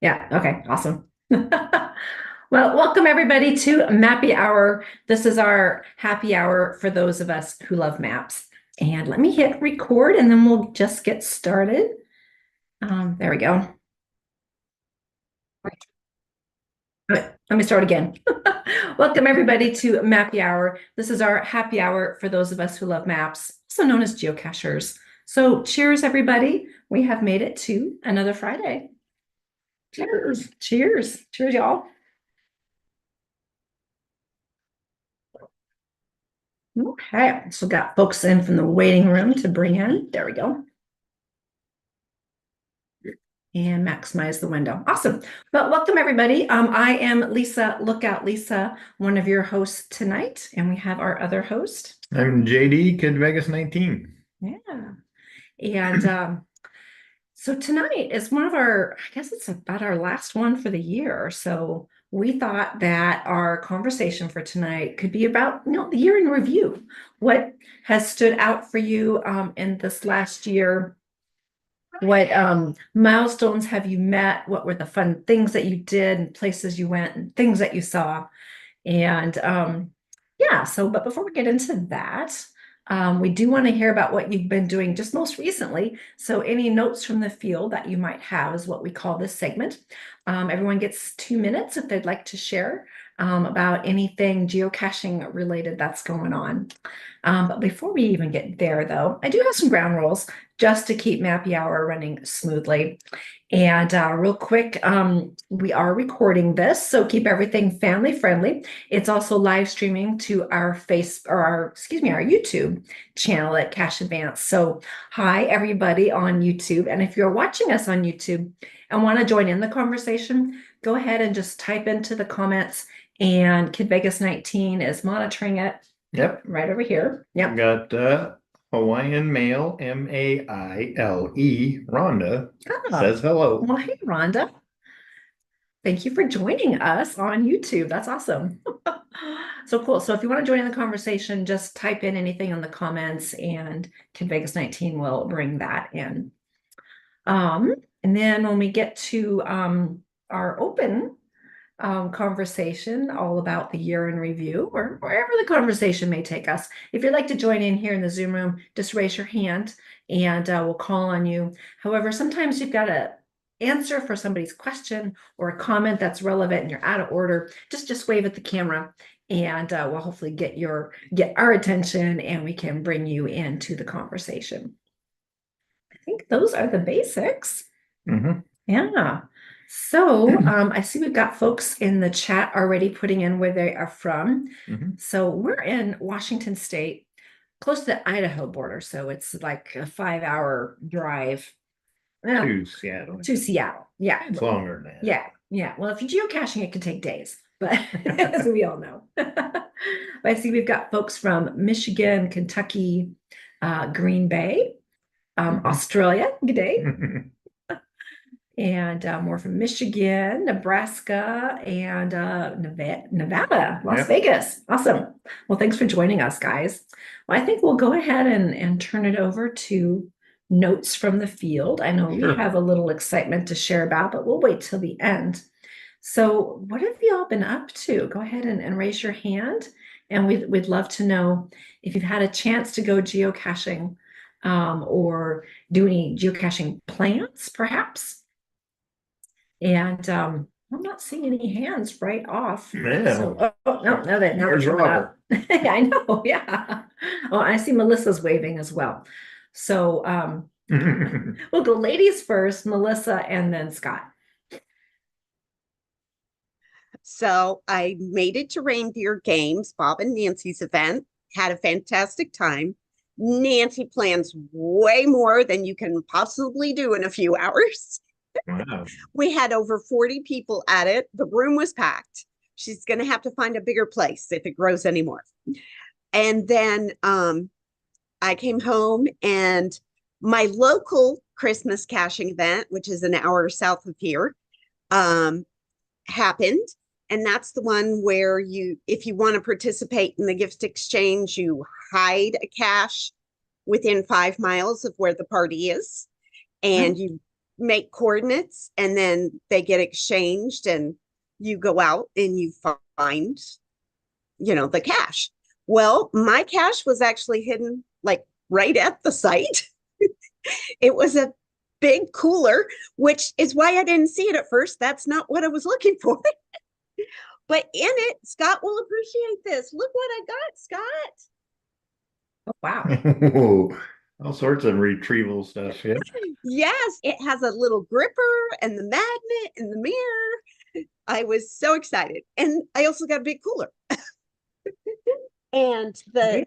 Yeah. Okay. Awesome. Well, welcome everybody to Mappy Hour. This is our happy hour for those of us who love maps. And let me hit record and then we'll just get started. There we go. Let me start again. Welcome everybody to Mappy Hour. This is our happy hour for those of us who love maps, also known as geocachers. So cheers, everybody. We have made it to another Friday. Cheers. Cheers. Cheers, y'all. Okay, so got folks in from the waiting room to bring in. There we go. And maximize the window. Awesome. Well, welcome everybody. I am Lisa, Lookout Lisa, one of your hosts tonight. And we have our other host. I'm JD, Kid Vegas 19. Yeah. And so tonight is one of our, I guess it's about our last one for the year. So we thought that our conversation for tonight could be about, the year in review. What has stood out for you in this last year? What milestones have you met? What were the fun things that you did and places you went and things that you saw? And yeah, but before we get into that, we do want to hear about what you've been doing just most recently. So any notes from the field that you might have is what we call this segment. Everyone gets 2 minutes if they'd like to share about anything geocaching related that's going on. But before we even get there, though, I do have some ground rules just to keep Mappy Hour running smoothly. And real quick, we are recording this, so keep everything family friendly. It's also live streaming to our our YouTube channel at Cache Advance. So hi everybody on YouTube. And if you're watching us on YouTube and want to join in the conversation, go ahead and just type into the comments, and Kid Vegas 19 is monitoring it. Yep. Right over here. Yep. Got Hawaiian Mail, Maile, Rhonda says hello. Well, hey, Rhonda. Thank you for joining us on YouTube. That's awesome. So cool. So if you want to join in the conversation, just type in anything in the comments and Kid Vegas 19 will bring that in. And then when we get to our open conversation all about the year in review or wherever the conversation may take us. If you'd like to join in here in the Zoom room, just raise your hand and we'll call on you. However, sometimes you've got to answer for somebody's question or a comment that's relevant and you're out of order. Just wave at the camera and we'll hopefully get our attention and we can bring you into the conversation. I think those are the basics. Mm-hmm. Yeah. So I see we've got folks in the chat already putting in where they are from. Mm-hmm. So we're in Washington State, close to the Idaho border. So it's like a 5-hour drive to Seattle. To Seattle. Yeah. It's longer than that. Yeah. Yeah. Well, if you're geocaching, it can take days, but as we all know. But I see we've got folks from Michigan, Kentucky, Green Bay, Australia. Good day. And more from Michigan, Nebraska, and Nevada, Las Vegas. Awesome. Well, thanks for joining us, guys. Well, I think we'll go ahead and turn it over to notes from the field. I know you have a little excitement to share about, but we'll wait till the end. So what have you all been up to? Go ahead and raise your hand. And we'd love to know if you've had a chance to go geocaching or do any geocaching plans, perhaps. And I'm not seeing any hands right off. Yeah. So, no, there's Robert. Yeah, I know. Yeah. Oh, I see Melissa's waving as well. So we'll go ladies first, Melissa, and then Scott. So I made it to Reindeer Games, Bob and Nancy's event, had a fantastic time. Nancy plans way more than you can possibly do in a few hours. Wow. We had over 40 people at it. The room was packed. She's going to have to find a bigger place if it grows anymore. And then I came home and my local Christmas caching event, which is an hour south of here, happened. And that's the one where if you want to participate in the gift exchange, you hide a cache within 5 miles of where the party is. And you make coordinates and then they get exchanged and you go out and you find, the cache. Well, my cache was actually hidden like right at the site. It was a big cooler, which is why I didn't see it at first. That's not what I was looking for. But in it, Scott will appreciate this. Look what I got, Scott. Oh, wow. Whoa. All sorts of retrieval stuff. Yeah. Yes, it has a little gripper and the magnet and the mirror. I was so excited. And I also got a big cooler. And the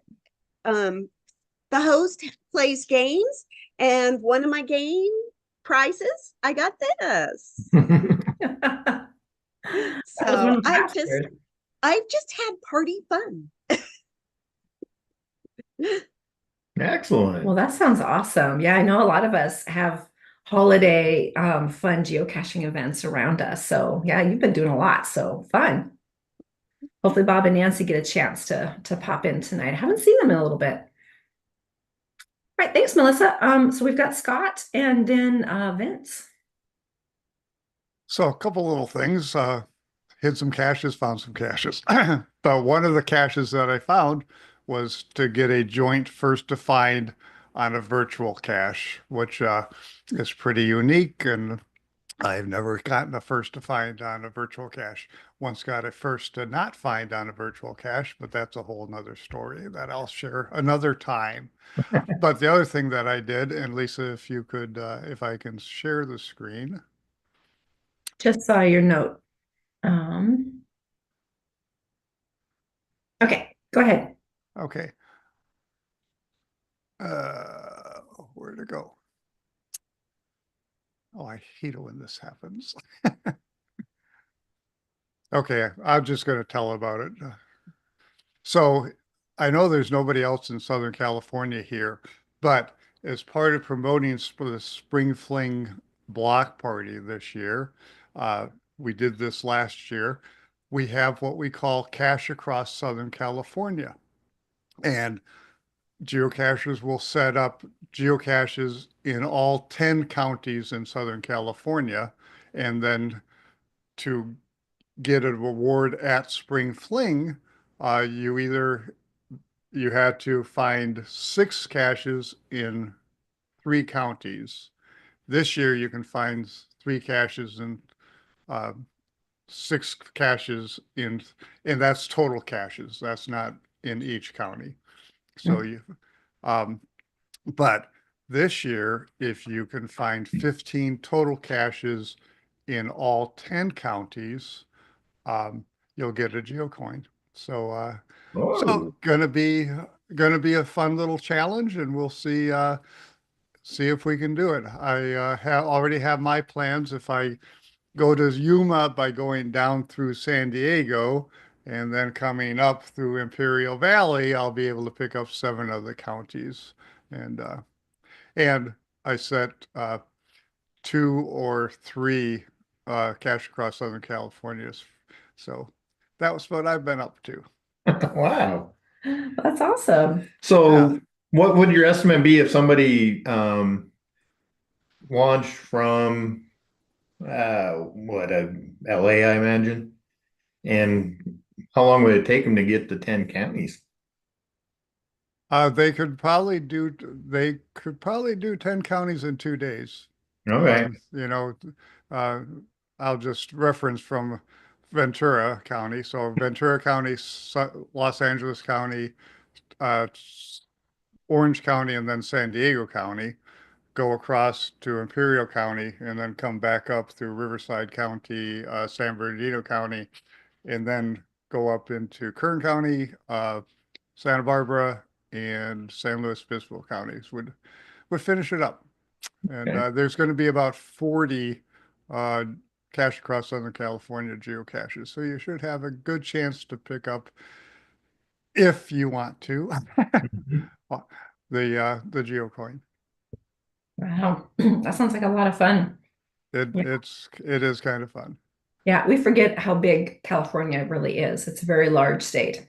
host plays games, and one of my game prizes, I got this. So I've just had party fun. Excellent. Well, that sounds awesome. Yeah, I know a lot of us have holiday fun geocaching events around us. So yeah, you've been doing a lot. So fun. Hopefully Bob and Nancy get a chance to pop in tonight. I haven't seen them in a little bit. All right, thanks, Melissa. So we've got Scott and then Vince. So a couple little things, hid some caches, found some caches. But one of the caches that I found was to get a joint first to find on a virtual cache, which is pretty unique. And I've never gotten a first to find on a virtual cache. Once got a first to not find on a virtual cache, but that's a whole nother story that I'll share another time. But the other thing that I did, and Lisa, if you could, if I can share the screen. Just saw your note. Okay, go ahead. Okay. Where to go? Oh, I hate it when this happens. Okay, I'm just going to tell about it. So I know there's nobody else in Southern California here, but as part of promoting the Spring Fling block party this year, we did this last year. We have what we call Cache Across Southern California. And geocachers will set up geocaches in all 10 counties in Southern California. And then to get an award at Spring Fling, you had to find 6 caches in 3 counties. This year you can find 3 caches in 6 caches and that's total caches. That's not in each county. So but this year, if you can find 15 total caches in all 10 counties, you'll get a geocoin. So, gonna be a fun little challenge, and we'll see if we can do it. I already have my plans. If I go to Yuma by going down through San Diego and then coming up through Imperial Valley, I'll be able to pick up 7 other counties. And I set 2 or 3 Cache Across Southern California. So that was what I've been up to. Wow. That's awesome. So what would your estimate be if somebody launched from LA, I imagine? And how long would it take them to get to 10 counties? They could probably do 10 counties in 2 days. Okay. I'll just reference from Ventura County. So Ventura County, Los Angeles County, Orange County, and then San Diego County, go across to Imperial County, and then come back up through Riverside County, San Bernardino County, and then go up into Kern County, Santa Barbara, and San Luis Obispo counties would finish it up. And there's going to be about 40 Cache Across Southern California geocaches. So you should have a good chance to pick up, if you want to, the geocoin. Wow, that sounds like a lot of fun. It is kind of fun. Yeah, we forget how big California really is. It's a very large state.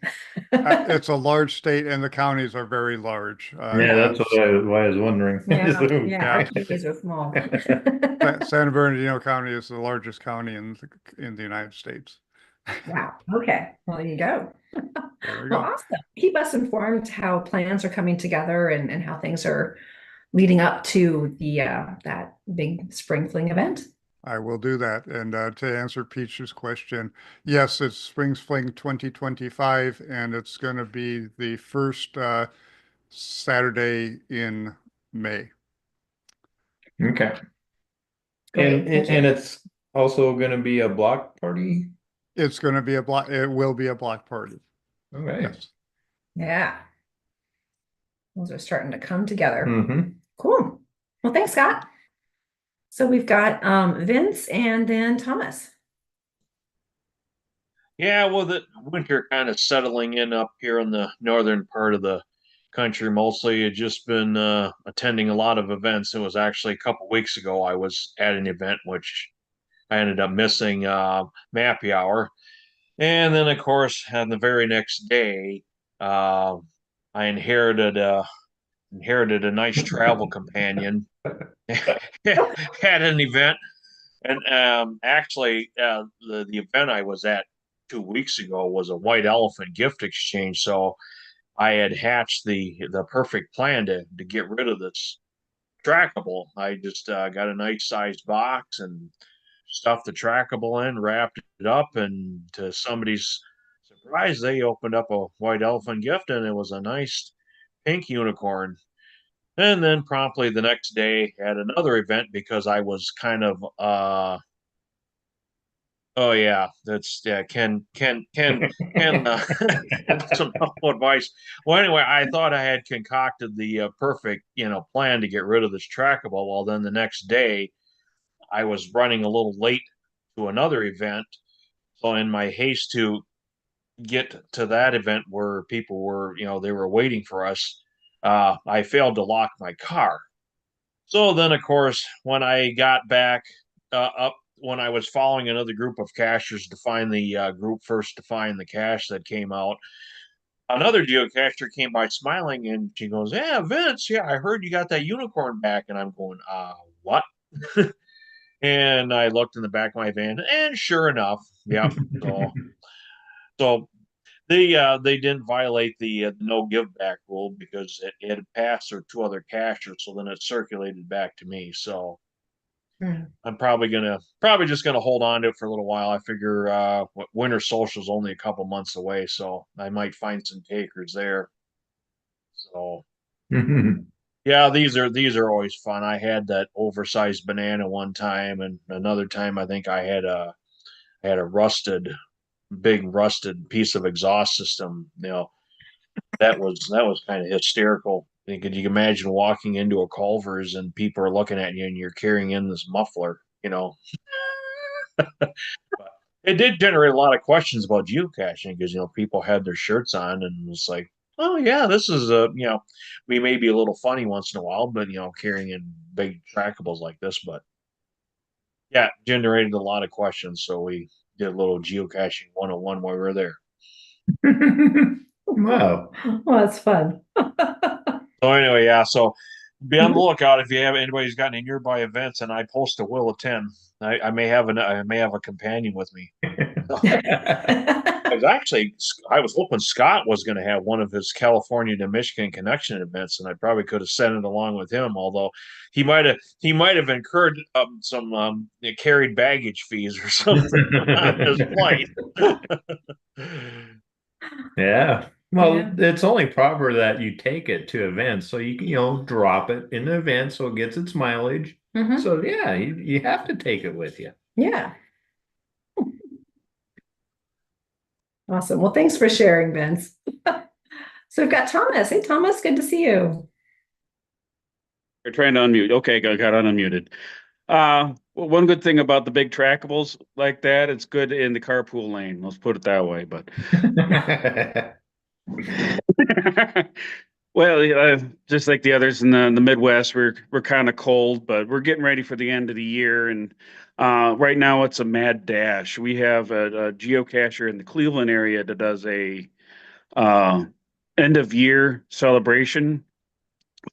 It's a large state and the counties are very large. Yeah, that's why I was wondering. Yeah, So- yeah, our communities are small. San Bernardino County is the largest county in the United States. Wow. Okay. Well, there you go. There we Well, go. awesome. Keep us informed how plans are coming together and how things are leading up to the that big spring fling event. I will do that. And to answer Peach's question, yes, it's Springs Fling 2025, and it's going to be the first Saturday in May. Okay. Great. Thank And you. it's also gonna be a block party? It's going to be it will be a block party. Okay. Yes. Yeah. Those are starting to come together. Mm-hmm. Cool. Well, thanks, Scott. So we've got Vince and then Thomas. Yeah, well, the winter kind of settling in up here in the northern part of the country mostly. I've just been attending a lot of events. It was actually a couple weeks ago I was at an event which I ended up missing Mappy Hour. And then of course on the very next day, uh, I inherited a nice travel companion at an event. And actually, the event I was at 2 weeks ago was a white elephant gift exchange. So I had hatched the perfect plan to get rid of this trackable. I just got a nice sized box and stuffed the trackable in, wrapped it up, and to somebody's surprise, they opened up a white elephant gift, and it was a nice pink unicorn. And then promptly the next day at another event because I was kind of oh yeah, that's yeah. Ken some helpful advice. Well, anyway, I thought I had concocted the perfect plan to get rid of this trackable. Well, then the next day I was running a little late to another event, so in my haste to get to that event where people were they were waiting for us, I failed to lock my car. So then, of course, when I got back up, when I was following another group of cachers to find the group first to find the cache that came out, another geocacher came by smiling and she goes, "Yeah, Vince, yeah, I heard you got that unicorn back." And I'm going, what? And I looked in the back of my van, and sure enough, yeah. So they didn't violate the no give back rule because it had passed through two other cachers, so then it circulated back to me. So I'm probably just gonna hold on to it for a little while. I figure winter social is only a couple months away, so I might find some takers there. So yeah, these are always fun. I had that oversized banana one time, and another time I think I had a big rusted piece of exhaust system. That was kind of hysterical. Could you imagine walking into a Culver's and people are looking at you and you're carrying in this muffler, But it did generate a lot of questions about geocaching because people had their shirts on and it's like, oh yeah, this is we may be a little funny once in a while, but carrying in big trackables like this, but yeah, generated a lot of questions. So we did a little geocaching 101 while we were there. Wow. Well, that's fun. So anyway, yeah. So be on the lookout if you have anybody's got any nearby events, and I post a will attend. I may have a companion with me. I was hoping Scott was going to have one of his California to Michigan connection events, and I probably could have sent it along with him. Although he might have incurred some carried baggage fees or something on his flight. Yeah. Well, Yeah. it's only proper that you take it to events so you can, drop it in the event so it gets its mileage. Mhm. So yeah, you have to take it with you. Yeah. Awesome. Well, thanks for sharing, Vince. So we've got Thomas. Hey, Thomas, good to see you. You're trying to unmute. Okay, got unmuted. Well, one good thing about the big trackables like that, it's good in the carpool lane. Let's put it that way. But well, just like the others in the Midwest, we're kind of cold, but we're getting ready for the end of the year, and Right now it's a mad dash. We have a geocacher in the Cleveland area that does a end of year celebration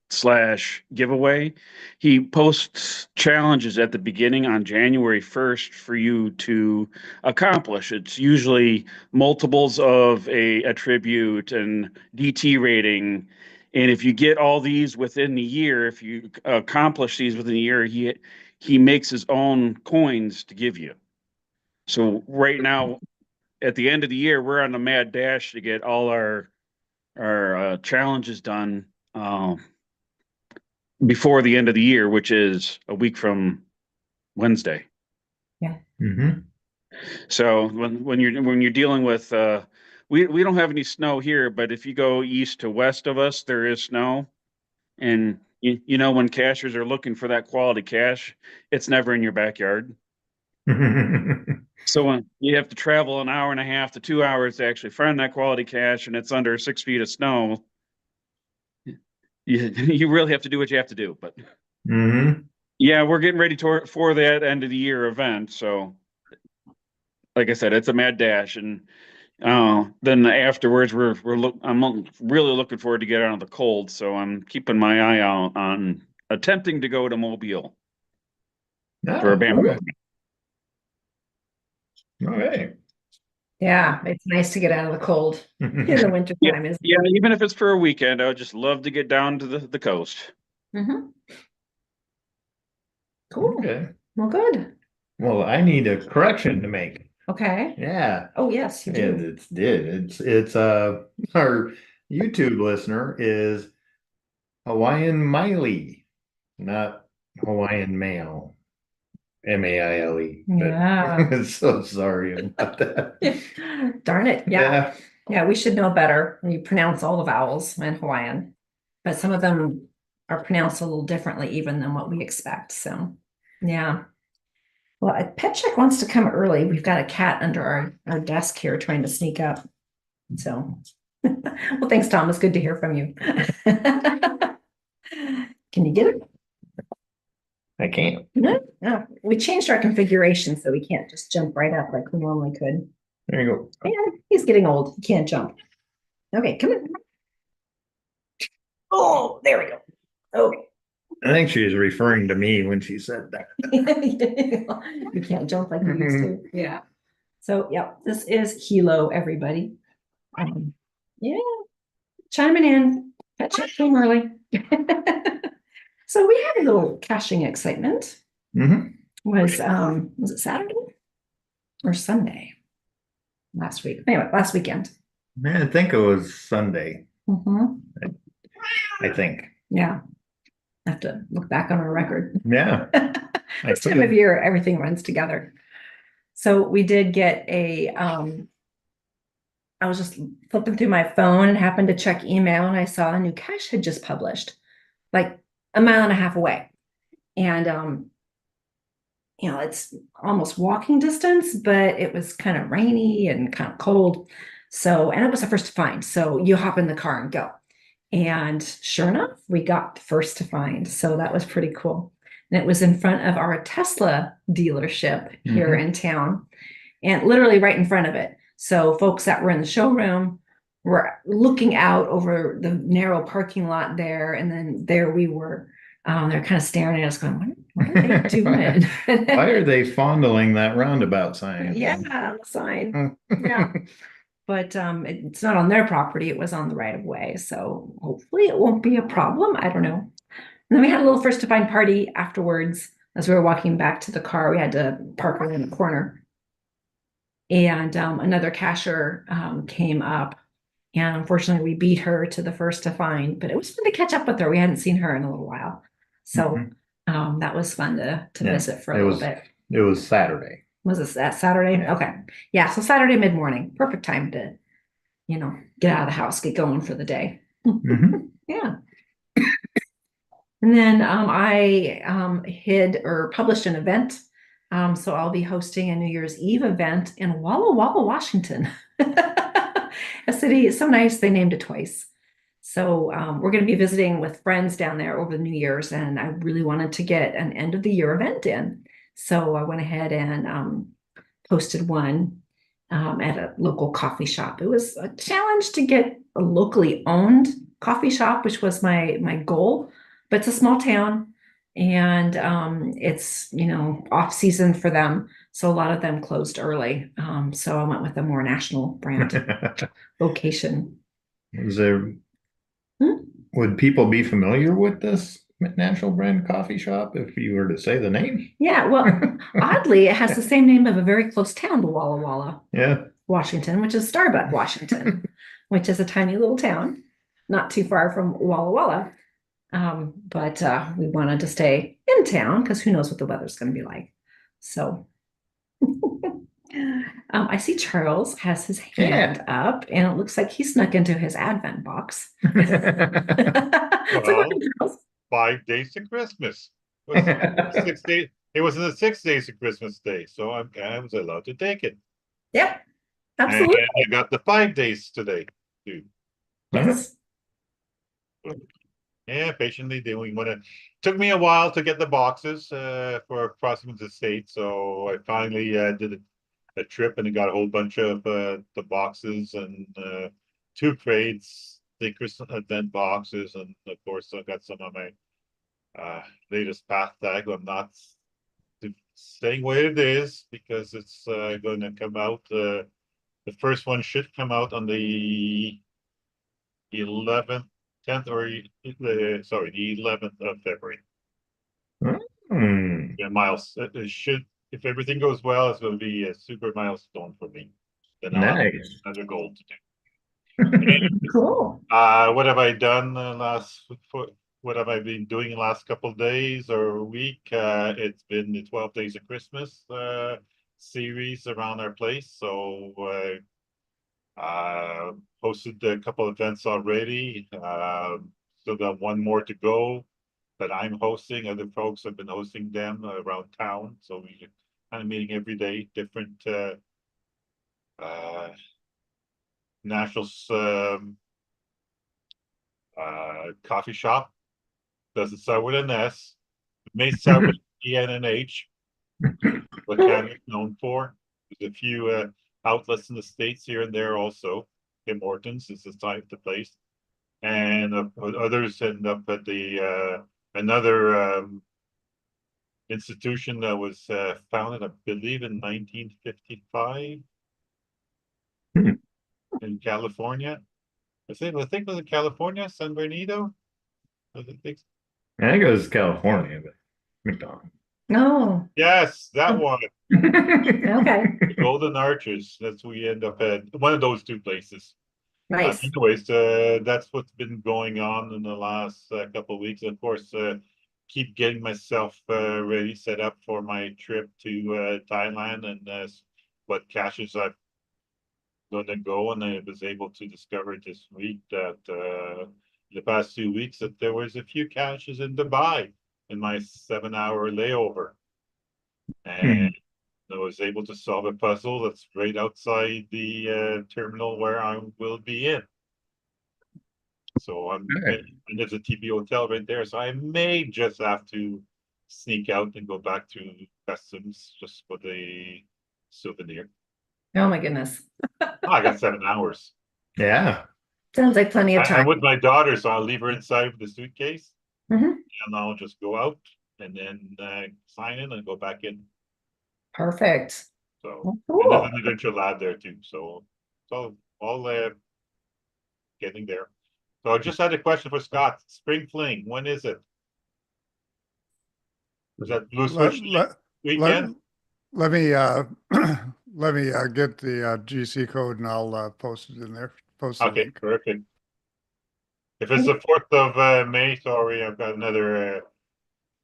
slash giveaway. He posts challenges at the beginning on January 1st for you to accomplish. It's usually multiples of a attribute and DT rating. And if you get all these within the year, if you accomplish these within the year, he makes his own coins to give you. So right now, at the end of the year, we're on a mad dash to get all our challenges done. Before the end of the year, which is a week from Wednesday. Mm-hmm. So when you're dealing with we don't have any snow here, but if you go east to west of us, there is snow. And you know when cachers are looking for that quality cache, it's never in your backyard. So when you have to travel an hour and a half to 2 hours to actually find that quality cache and it's under 6 feet of snow, you really have to do what you have to do. But Mm-hmm. yeah, we're getting ready for that end of the year event. So, like I said, it's a mad dash, and then afterwards, I'm really looking forward to get out of the cold. So I'm keeping my eye out on attempting to go to Mobile for a band. Okay. All right. Yeah, it's nice to get out of the cold in the winter Yeah, time, isn't yeah, even if it's for a weekend, I would just love to get down to the coast. it? Cool. Okay. Well, good. Well, I need a correction to make. Okay. Yeah. Oh, yes, you do. It's our YouTube listener is Hawaiian Miley, not Hawaiian Mail. Maile. Yeah. So sorry about that. Darn it. Yeah. Yeah, we should know better. We pronounce all the vowels in Hawaiian, but some of them are pronounced a little differently even than what we expect. So, yeah. Well, Pet Check wants to come early. We've got a cat under our desk here trying to sneak up. So, well, thanks, Tom. It's good to hear from you. Can you get it? I can't. No, no. We changed our configuration so we can't just jump right up like we normally could. There you go. And he's getting old. He can't jump. Okay, come on. Oh, there we go. Okay. I think she was referring to me when she said that. You can't jump like you used to. Yeah. So, yeah, this is Hilo, everybody. Yeah, chiming in. Pet Check came early. So we had a little caching excitement. Mm-hmm. Was it Saturday or Sunday last week? Anyway, last weekend. Man, I think it was Sunday. I think. Yeah. I have to look back on our record. Yeah. This time of year, everything runs together. So we did get I was just flipping through my phone and happened to check email, and I saw a new cache had just published, like a mile and a half away. And it's almost walking distance, but it was kind of rainy and kind of cold. So, and it was the first to find. So you hop in the car and go. And sure enough, we got first to find. So that was pretty cool. And it was in front of our Tesla dealership here in town, and literally right in front of it. So folks that were in the showroom were looking out over the narrow parking lot there. And then there we were. They're kind of staring at us going, what are they doing? Why are they fondling that roundabout sign? Yeah, the sign. Yeah. But it's not on their property. It was on the right of way. So hopefully it won't be a problem. I don't know. And then we had a little first to find party afterwards. As we were walking back to the car, we had to park right in the corner. And another cacher came up. And unfortunately, we beat her to the first to find. But it was fun to catch up with her. We hadn't seen her in a little while. So that was fun to visit for a little bit. It was Saturday. Was this that Saturday? Yeah. Okay. Yeah. So Saturday mid-morning, perfect time to, get out of the house, get going for the day. Yeah. And then I hid or published an event. So I'll be hosting a New Year's Eve event in Walla Walla, Washington. A city is so nice, they named it twice. So we're going to be visiting with friends down there over the New Year's, and I really wanted to get an end of the year event in. So I went ahead and posted one at a local coffee shop. It was a challenge to get a locally owned coffee shop, which was my goal. But it's a small town, and it's off season for them, so a lot of them closed early. So I went with a more national brand location. Is there, Hmm? would people be familiar with this national brand coffee shop if you were to say the name? Yeah, well, oddly, it has the same name of a very close town to Walla Walla, Yeah. Washington, which is Starbuck, Washington, which is a tiny little town, not too far from Walla Walla. But we wanted to stay in town because who knows what the weather's going to be like. So I see Charles has his hand up, and it looks like he snuck into his advent box. So go Well, ahead, Charles. 5 days to Christmas. It was 6 days. It was in the 6 days of Christmas Day, so I was allowed to take it. Yep, And absolutely. I got the 5 days today, too. Yes. Yeah, patiently doing what it took me a while to get the boxes for crossing the state. So I finally did a trip and I got a whole bunch of the boxes and 2 crates, the Christmas event boxes, and of course I got some of my latest path tag. I'm not saying what it is because it's going to come out. The first one should come out on the 11th, 10th, or sorry, the 11th of February. Hmm. Yeah, it should, if everything goes well, it's going to be a super milestone for me. Then I'll have Nice. another goal to do. Cool. What have I done what have I been doing the last couple of days or week? It's been the 12 Days of Christmas series around our place. So hosted a couple of events already. Still got one more to go that I'm hosting. Other folks have been hosting them around town. So we kind of meeting every day, different national coffee shop. Doesn't start with an S. It may start with E N and H. What Canada's known for. There's a few outlets in the States here and there also. Tim Hortons is the type the place. And others end up at the another institution that was founded, I believe, in 1955 in California. I think it was in California, San Bernardino. I think. I think it was California, but McDonald's. Oh, Yes, that one. okay. The Golden Arches. That's we end up at one of those two places. Nice. Anyways, that's what's been going on in the last couple of weeks. Of course, keep getting myself ready, set up for my trip to Thailand, and what caches I'm going to go. And I was able to discover this week that the past 2 weeks that there was a few caches in Dubai in my 7-hour layover, and I was able to solve a puzzle that's right outside the terminal where I will be in. So and there's a TP hotel right there. So I may just have to sneak out and go back to customs just for the souvenir. Oh my goodness. I got 7 hours. Yeah. Sounds like plenty of I'm time. with my daughter, so I'll leave her inside with the suitcase, Mhm. and I'll just go out and then sign in and go back in. Perfect. So Well, and there's cool. an adventure lab there too. So all getting there. So I just had a question for Scott. Spring Fling, when is it? Is that Blue Let, Switch let, let, weekend? let me, let me get the GC code and I'll post it in there, post the Okay, link. perfect. If it's the 4th of May, sorry, I've got another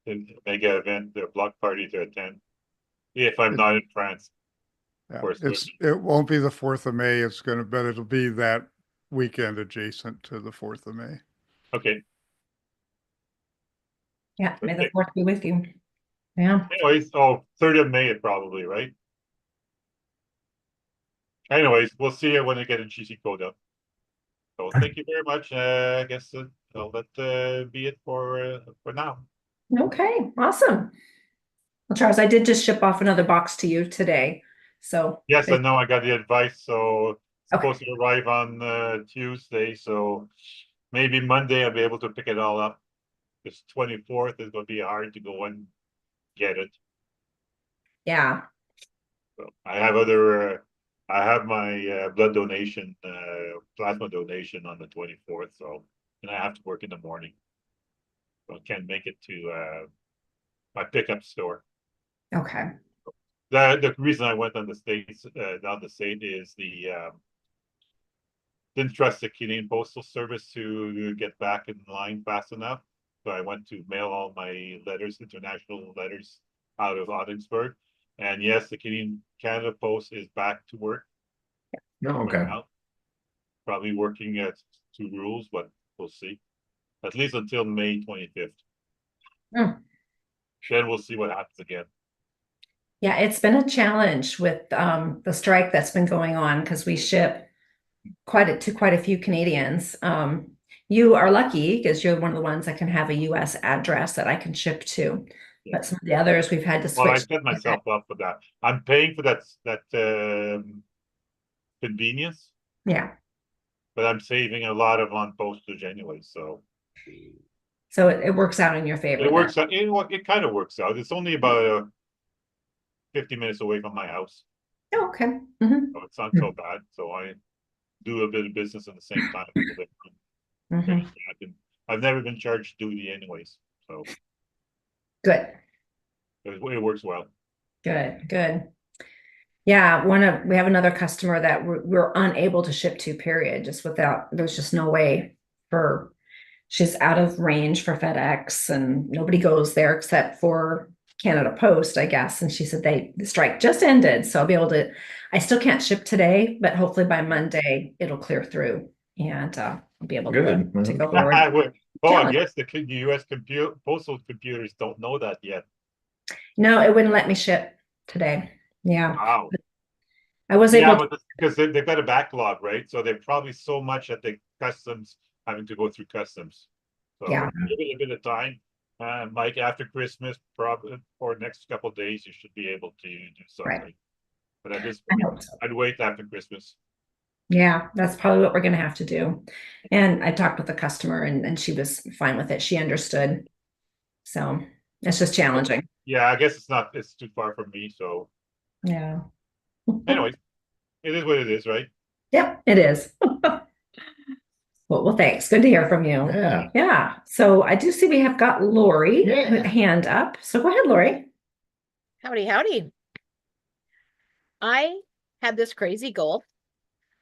mega event, a block party to attend. If I'm It- not in France, of Yeah, course. it won't be the 4th of May. But it'll be that weekend adjacent to the 4th of May. Okay. Yeah, may the Okay. fourth be with you. Yeah. Anyways, 3rd of May, probably, right? Anyways, we'll see you when I get a GC code up. So thank you very much. I guess I'll let be it for now. Okay, awesome. Well, Charles, I did just ship off another box to you today. So Yes, I know, I got the advice, so it's Okay. supposed to arrive on Tuesday, so maybe Monday I'll be able to pick it all up. This 24th is gonna be hard to go and get it. yeah. So I have I have my blood donation, plasma donation on the 24th, so, and I have to work in the morning. So I can't make it to my pickup store. Okay. The reason I went on the States, down the state is didn't trust the Canadian Postal Service to get back in line fast enough. So I went to mail all my letters, international letters, out of Augsburg. And yes, the Canada Post is back to work. No, okay. Now. Probably working at two rules, but we'll see. At least until May 25th. Hmm. Then we'll see what happens again. Yeah, it's been a challenge with the strike that's been going on because we ship quite a few Canadians. You are lucky because you're one of the ones that can have a US address that I can ship to. Yeah. But some of the others we've had to Well, I switch. set myself up for that. I'm paying for that convenience, Yeah. but I'm saving a lot of on postage anyway, so. So it works out in your favor. It works out, it kind of works out. It's only about 50 minutes away from my house. Oh, okay. Mhm. So it's not so bad. So I do a bit of business at the same time. Mhm. I've never been charged duty anyways, so Good. it works well. Good. Yeah, we have another customer that we're unable to ship to, period, just without, there's just no way for, she's out of range for FedEx and nobody goes there except for Canada Post, I guess. And she said the strike just ended, so I'll be able to, I still can't ship today, but hopefully by Monday it'll clear through and I'll be able to go forward. I guess the US postal computers don't know that yet. No, it wouldn't let me ship today. Yeah. Wow. I was able to. Because they've got a backlog, right? So they're probably so much at the customs having to go through customs. So Yeah. give it a bit of time. Mike, after Christmas, probably or next couple of days, you should be able to do something. Right. But at this I point, hope so. I'd wait after Christmas. Yeah, that's probably what we're going to have to do. And I talked with the customer and she was fine with it. She understood. So it's just challenging. Yeah, I guess it's too far from me. So Yeah. anyway, it is what it is, right? Yep, it is. Well, thanks. Good to hear from you. Yeah. Yeah. So I do see we have got Lori Yeah. with a hand up. So go ahead, Lori. Howdy. I had this crazy goal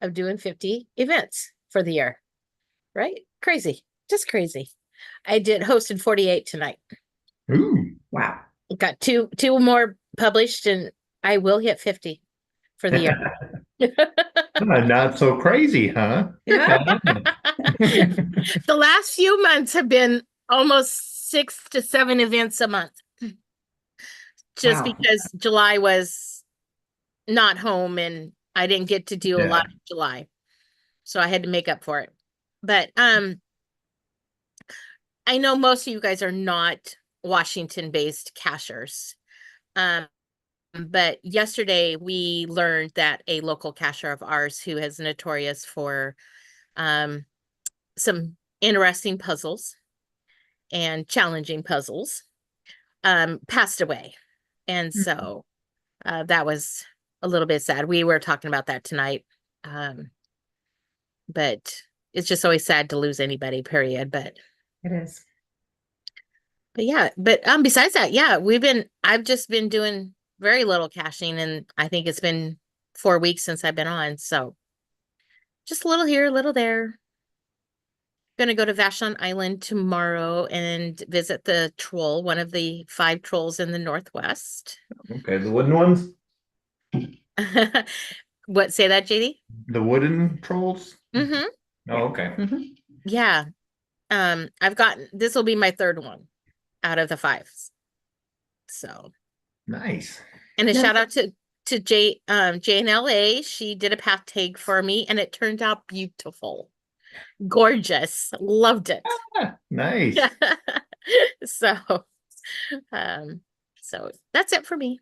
of doing 50 events for the year, right? Crazy, just crazy. I hosted 48 tonight. Ooh. Wow. Got two more published and I will hit 50 for the year. Not so crazy, huh? Yeah. The last few months have been almost 6 to 7 events a month. Just Wow. because July was not home and I didn't get to do a lot of July. So I had to make up for it. But I know most of you guys are not Washington-based cachers. But yesterday we learned that a local cacher of ours who is notorious for some interesting puzzles and challenging puzzles passed away. And so that was a little bit sad. We were talking about that tonight. But it's just always sad to lose anybody, period. But It is. But yeah, besides that, yeah, I've just been doing very little caching and I think it's been 4 weeks since I've been on. So just a little here, a little there. Gonna go to Vashon Island tomorrow and visit the troll, one of the 5 trolls in the Northwest. Okay, the wooden ones? What, say that, JD? The wooden trolls? Mm-hmm. Oh, okay. Mm-hmm. Yeah. This will be my 3rd one out of the 5s. So Nice. and a Yeah. shout out to JNLA. She did a path tag for me and it turned out beautiful. Gorgeous. Loved it. Nice. So So that's it for me.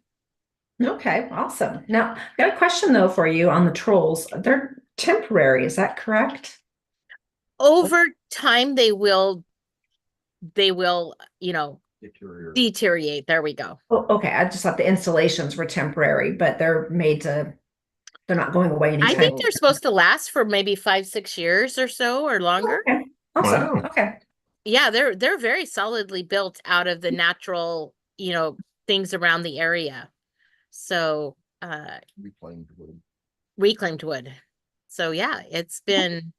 Okay, awesome. Now, I've got a question though for you on the trolls. They're temporary, is that correct? Over time, they will, deteriorate. There we go. Oh, okay. I just thought the installations were temporary, but they're not going away I anytime. think they're supposed to last for maybe 5-6 years or so or longer. Okay, awesome. Wow. Okay. Yeah, they're very solidly built out of the natural, things around the area. So, reclaimed wood. So yeah, it's been,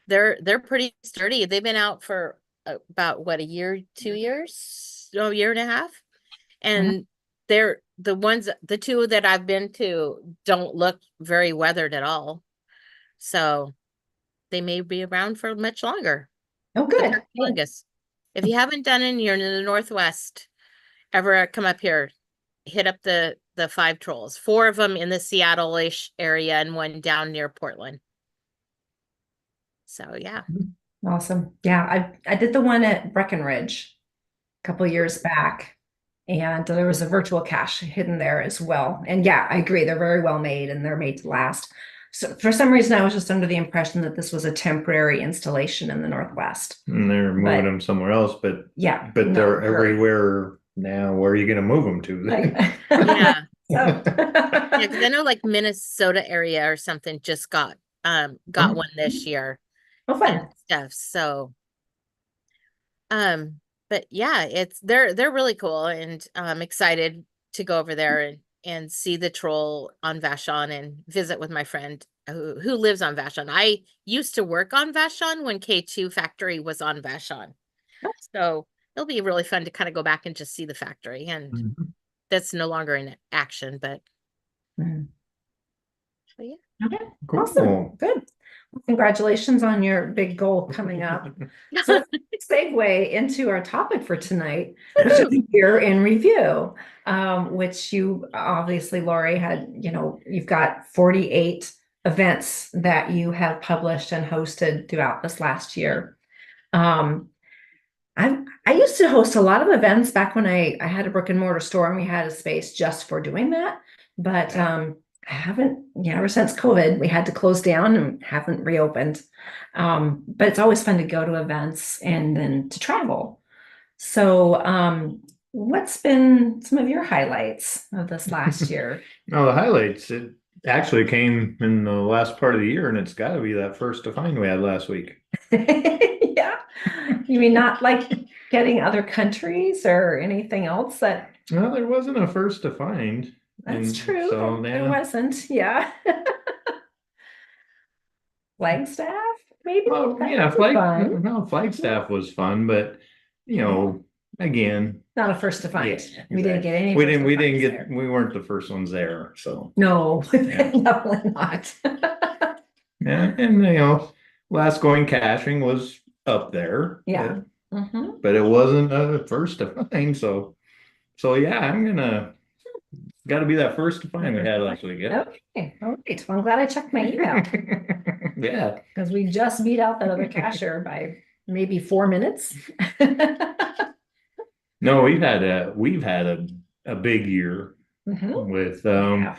they're pretty sturdy. They've been out for about what, a year, 2 years, a year and a half. And they're the two that I've been to don't look very weathered at all. So they may be around for much longer. Oh, The good. Turkey Fungus. If you haven't done it and you're in the Northwest, ever come up here, hit up the 5 trolls. 4 of them in the Seattle-ish area and 1 down near Portland. So yeah. Awesome. Yeah, I did the one at Breckenridge a couple years back, and there was a virtual cache hidden there as well. And yeah, I agree. They're very well made and they're made to last. So for some reason, I was just under the impression that this was a temporary installation in the Northwest. And they're moving But- them somewhere else, but Yeah. they're no, very- everywhere now. Where are you going to move them to? Yeah. So- Yeah, 'cause I know like Minnesota area or something just got one this year Oh, fun. and stuff. So but yeah, they're really cool, and I'm excited to go over there and see the troll on Vashon and visit with my friend who lives on Vashon. I used to work on Vashon when K2 factory was on Vashon. So it'll be really fun to kind of go back and just see the factory, and that's no longer in action, but Mhm. yeah. Okay. Cool. Awesome. Good. Well, congratulations on your big goal coming up. So let's segue into our topic for tonight, which is year in review, which you obviously, Lori, had, you've got 48 events that you have published and hosted throughout this last year. I used to host a lot of events back when I had a brick and mortar store and we had a space just for doing that. But I haven't, ever since COVID, we had to close down and haven't reopened. But it's always fun to go to events and then to travel. So what's been some of your highlights of this last year? No, the highlights, it actually came in the last part of the year, and it's got to be that first to find we had last week. Yeah. You mean not like getting other countries or anything else that? Well, there wasn't a first to find. That's and true. So There wasn't. Yeah. Flagstaff, maybe? Well, That yeah, would be fun. Flagstaff was fun, but again, Not a first to find. yeah, We didn't get any. we first to didn't finds get, there. we weren't the first ones there. So No, Yeah. definitely not. yeah, and last going caching was up there. Yeah. Mhm. But it wasn't a first to find. So yeah, got to be that first to find we had last week. Yeah. Okay, all right. Well, I'm glad I checked my email Yeah. because we just beat out that other cacher by maybe 4 minutes. No, we've had a big year Mhm. with Yeah.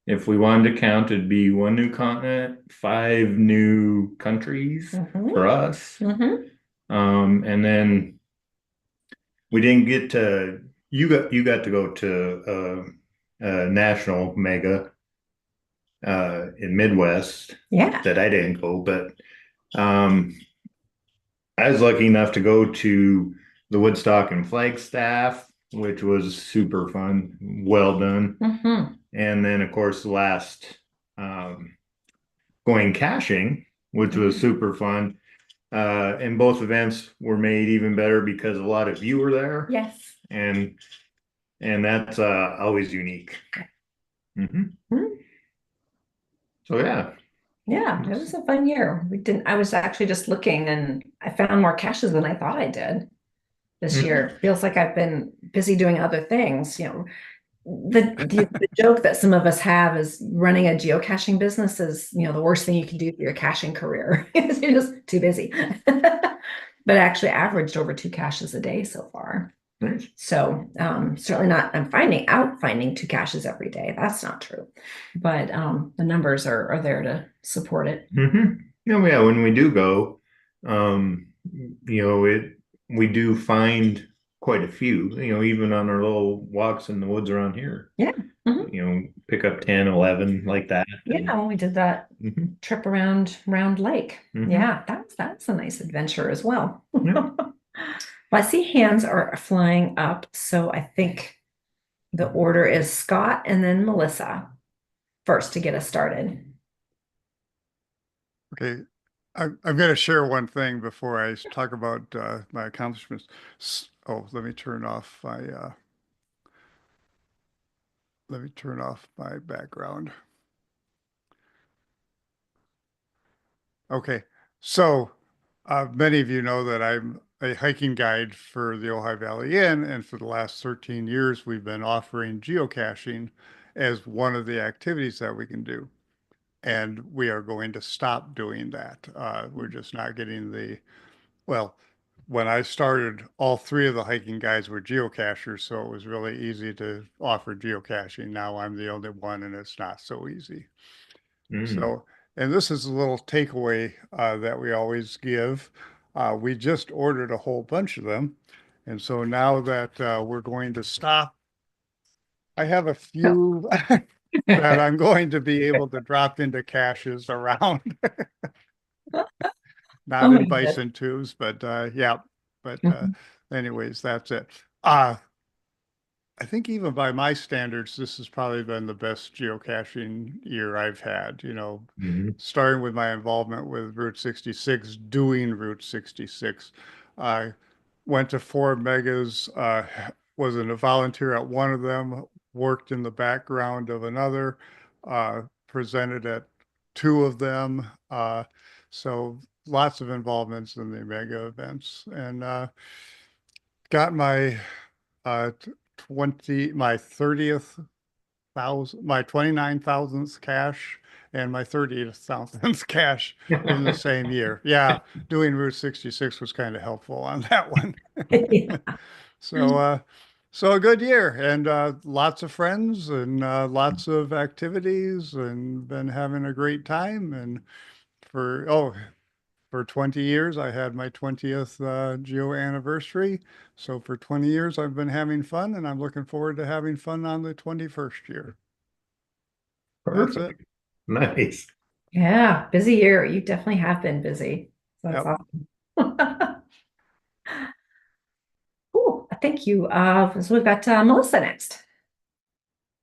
if we wanted to count, it'd be 1 new continent, 5 new countries Mhm. for us. Mhm. And then we didn't get to you got to go to a national mega in Midwest Yeah. that I didn't go, but I was lucky enough to go to the Woodstock and Flagstaff, which was super fun, well done. Mhm. And then of course the last going caching, which was super fun. And both events were made even better because a lot of you were there. Yes. And that's always unique. Mhm. So yeah. Yeah, it was a fun year. I was actually just looking and I found more caches than I thought I did this year. Feels like I've been busy doing other things, the joke that some of us have is running a geocaching business is, the worst thing you can do for your caching career. You're just too busy. But I actually averaged over 2 caches a day so far. So certainly not, I'm finding 2 caches every day. That's not true. But the numbers are there to support it. Yeah, when we do go, we do find quite a few, even on our little walks in the woods around here. Yeah. Pick up 10, 11 like that. Yeah, when we did that trip around Round Lake. Mhm. Yeah, that's a nice adventure as well. Yeah. Well, I see hands are flying up, so I think the order is Scott and then Melissa first to get us started. Okay, I'm going to share one thing before I talk about my accomplishments. Oh, let me turn off my background. Okay, so many of you know that I'm a hiking guide for the Ojai Valley Inn, and for the last 13 years, we've been offering geocaching as one of the activities that we can do. And we are going to stop doing that. We're just not getting well, when I started, all 3 of the hiking guides were geocachers, so it was really easy to offer geocaching. Now I'm the only one, and it's not so easy. So, and this is a little takeaway that we always give. We just ordered a whole bunch of them. And so now that we're going to stop, I have a few that I'm going to be able to drop into caches around. Not Oh in my goodness. bison tubes, but yeah. But anyways, that's it. I think even by my standards, this has probably been the best geocaching year I've had, starting with my involvement with Route 66, doing Route 66. I went to 4 megas, was a volunteer at one of them, worked in the background of another, presented at 2 of them. So lots of involvements in the mega events, and got my uh, 29,000th cache and my 30,000th cache in the same year. Yeah, doing Route 66 was kind of helpful on that one. Yeah. So a good year, and lots of friends and lots of activities, and been having a great time. And for 20 years, I had my 20th Geo anniversary. So for 20 years, I've been having fun, and I'm looking forward to having fun on the 21st year. That's it. Perfect. Nice. Yeah, busy year. You definitely have been busy. So that's Yep. awesome. Cool. Thank you. So we've got Melissa next.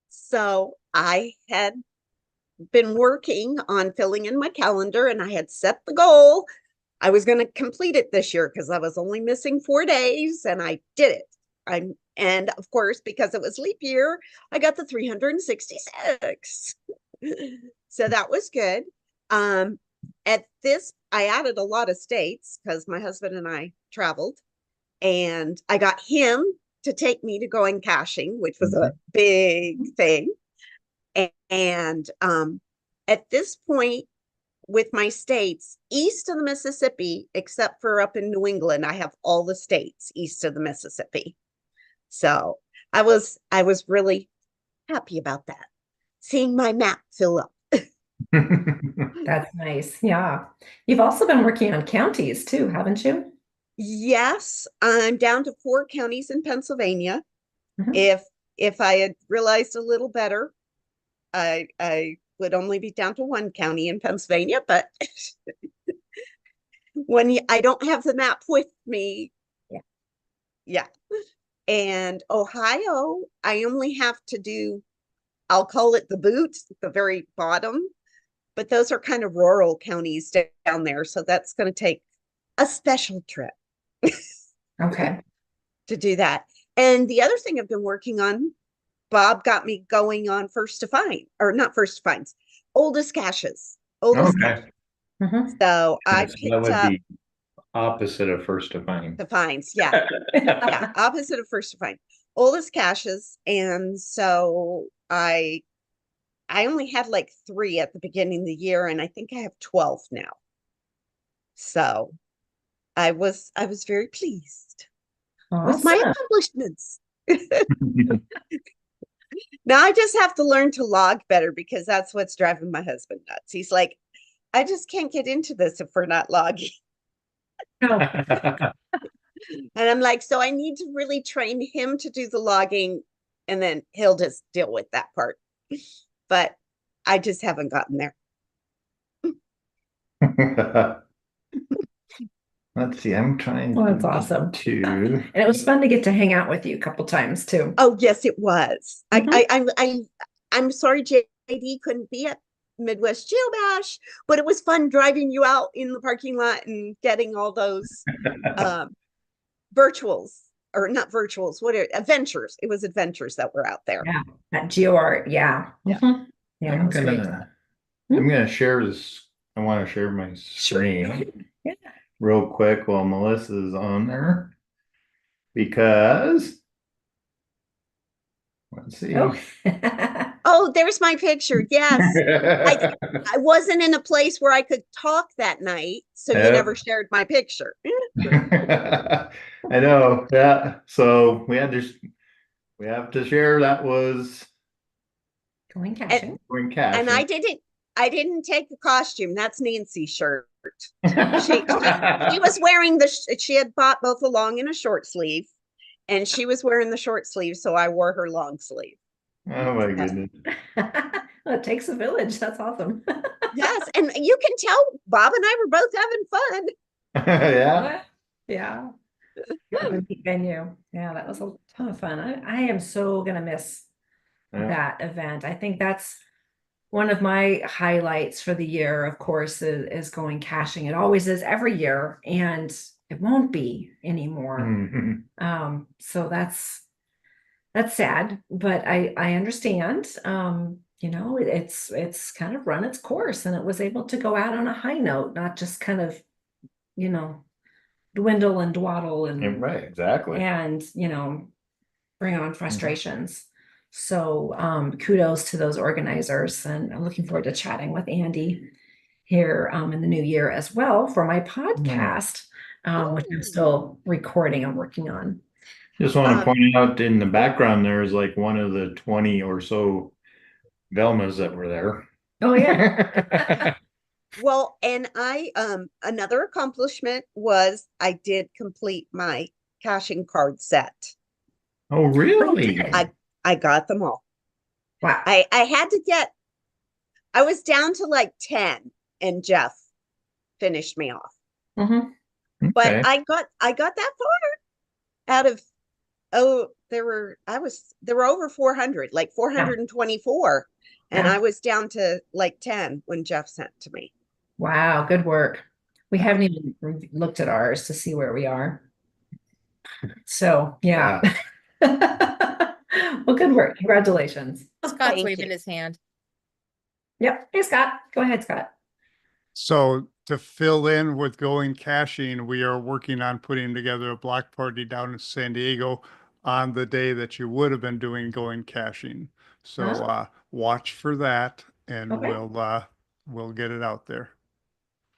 So I had been working on filling in my calendar, and I had set the goal. I was going to complete it this year because I was only missing 4 days, and I did it. And of course, because it was leap year, I got the 366. So that was good. At this, I added a lot of states because my husband and I traveled, and I got him to take me to going caching, which was a big thing. And at this point, with my states east of the Mississippi, except for up in New England, I have all the states east of the Mississippi. So I was really happy about that, seeing my map fill up. That's nice. Yeah. You've also been working on counties too, haven't you? Yes, I'm down to 4 counties in Pennsylvania. Mhm. If I had realized a little better, I would only be down to 1 county in Pennsylvania, but when I don't have the map with me, yeah. And Ohio, I only have to do, I'll call it the boot, the very bottom, but those are kind of rural counties down there. So that's going to take a special trip Okay. to do that. And the other thing I've been working on, Bob got me going on first to find, or not first to finds, oldest caches. Oldest Okay. Mhm. So I That picked would up be opposite of first to find. the finds. Yeah. Yeah. Opposite of first to find. Oldest caches. And so I only had like 3 at the beginning of the year, and I think I have 12 now. So I was very pleased. with my Awesome. accomplishments. Now I just have to learn to log better because that's what's driving my husband nuts. He's like, I just can't get into this if we're not logging. Oh, And I'm like, so I need to really train him to do the logging and then he'll just deal with that part. But I just haven't gotten there. Let's see, I'm trying well, that's awesome. to. And it was fun to get to hang out with you a couple times too. Oh, yes, it was. Mhm. I'm sorry JD couldn't be at Midwest Geo Bash, but it was fun driving you out in the parking lot and getting all those virtuals, or not virtuals, what are adventures? It was adventures that were out there. Yeah, that geo art. Yeah. Yeah. Mhm. Yeah, that I'm was great. gonna share this. I want to share my screen Yeah. real quick while Melissa's on there because let's see. Oh. Oh, there's my picture. Yes. I wasn't in a place where I could talk that night, so you Yep. never shared my picture. I know, yeah. So we have to share that was Going caching. going cash. And I didn't take the costume. That's Nancy's shirt. She was wearing she had bought both a long and a short sleeve, and she was wearing the short sleeve, so I wore her long sleeve. Oh my goodness. Well, it takes a village. That's awesome. Yes, and you can tell Bob and I were both having fun. Yeah. Yeah. What a neat venue. Yeah, that was a ton of fun. I am so gonna miss Yeah. that event. I think that's one of my highlights for the year, of course, is going caching. It always is every year, and it won't be anymore. So that's sad, but I understand. You know, it's kind of run its course, and it was able to go out on a high note, not just kind of, you know, dwindle and dwaddle and Right, exactly. and bring on frustrations. So kudos to those organizers, and I'm looking forward to chatting with Andy here in the new year as well for my podcast, which I'm still recording and working on. Just want to point out in the background there is like one of the 20 or so Velmas that were there. Oh yeah. Well, and another accomplishment was I did complete my caching card set. Oh, really? I got them all. Wow. I had to I was down to like 10 and Jeff finished me off. But Okay. I got that far out of there were over 400, like 424. And Yeah. I was down to like 10 when Jeff sent to me. Wow, good work. We haven't even looked at ours to see where we are. So yeah. Well, good work. Congratulations. Scott's Thank waving you. his hand. Yep. Hey, Scott. Go ahead, Scott. So to fill in with going caching, we are working on putting together a block party down in San Diego on the day that you would have been doing going caching. So watch for that, and Okay. we'll get it out there.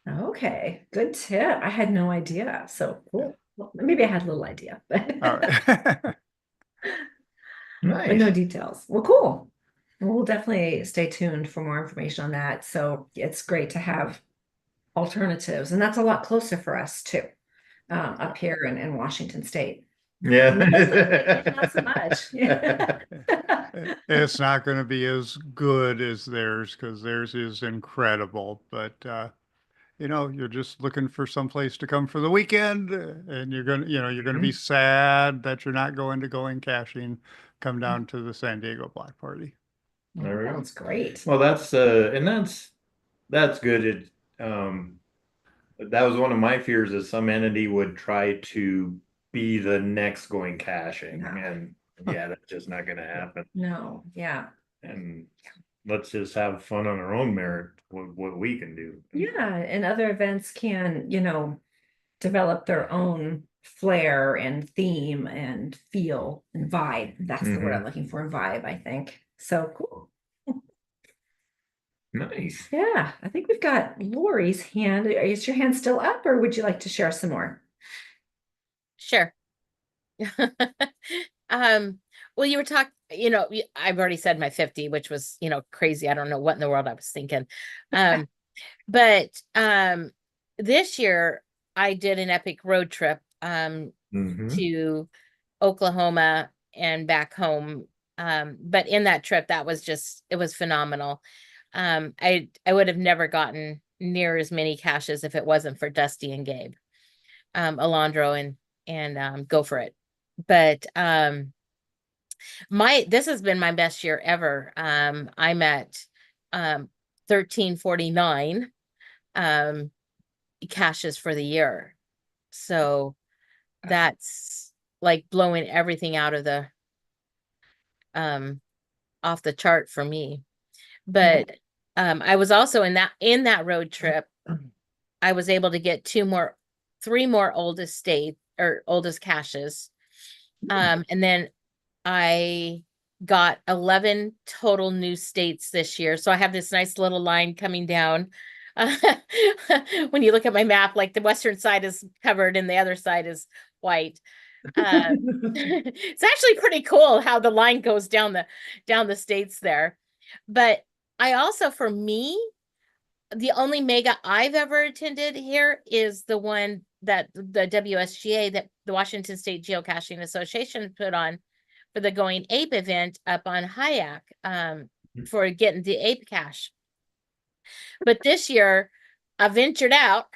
Okay, good tip. I had no idea. So cool. Well, maybe I had a little idea, but All right. but no Nice. details. Well, cool. We'll definitely stay tuned for more information on that. So it's great to have alternatives, and that's a lot closer for us too, up here in Washington State. Yeah. Not so much. It's not going to be as good as theirs because theirs is incredible, but you're just looking for some place to come for the weekend, and you're gonna be sad that you're not going caching. Come down to the San Diego block party. There we go. That's great. Well, that's good. That was one of my fears that some entity would try to be the next going caching, No. and yeah, that's just not going to happen. No, yeah. And let's just have fun on our own merit, what we can do. Yeah, and other events can, develop their own flair and theme and feel and vibe. That's the word I'm looking for, vibe, I think. So cool. Nice. Yeah, I think we've got Lori's hand. Is your hand still up, or would you like to share some more? Sure. Well, you were talking, I've already said my 50, which was, crazy. I don't know what in the world I was thinking. But this year I did an epic road trip Mhm. to Oklahoma and back home. But in that trip, it was phenomenal. I would have never gotten near as many caches if it wasn't for Dusty and Gabe, Alondro and Go For It. But this has been my best year ever. I'm at 1349 caches for the year. So that's like blowing everything out of the off the chart for me. But I was also in that road trip, I was able to get three more oldest caches. And then I got 11 total new states this year. So I have this nice little line coming down. When you look at my map, like the western side is covered and the other side is white. It's actually pretty cool how the line goes down the states there. But I also, for me, the only mega I've ever attended here is the one that the WSGA, that the Washington State Geocaching Association, put on for the Going Ape event up on Hyack, for getting the ape cache. But this year I ventured out.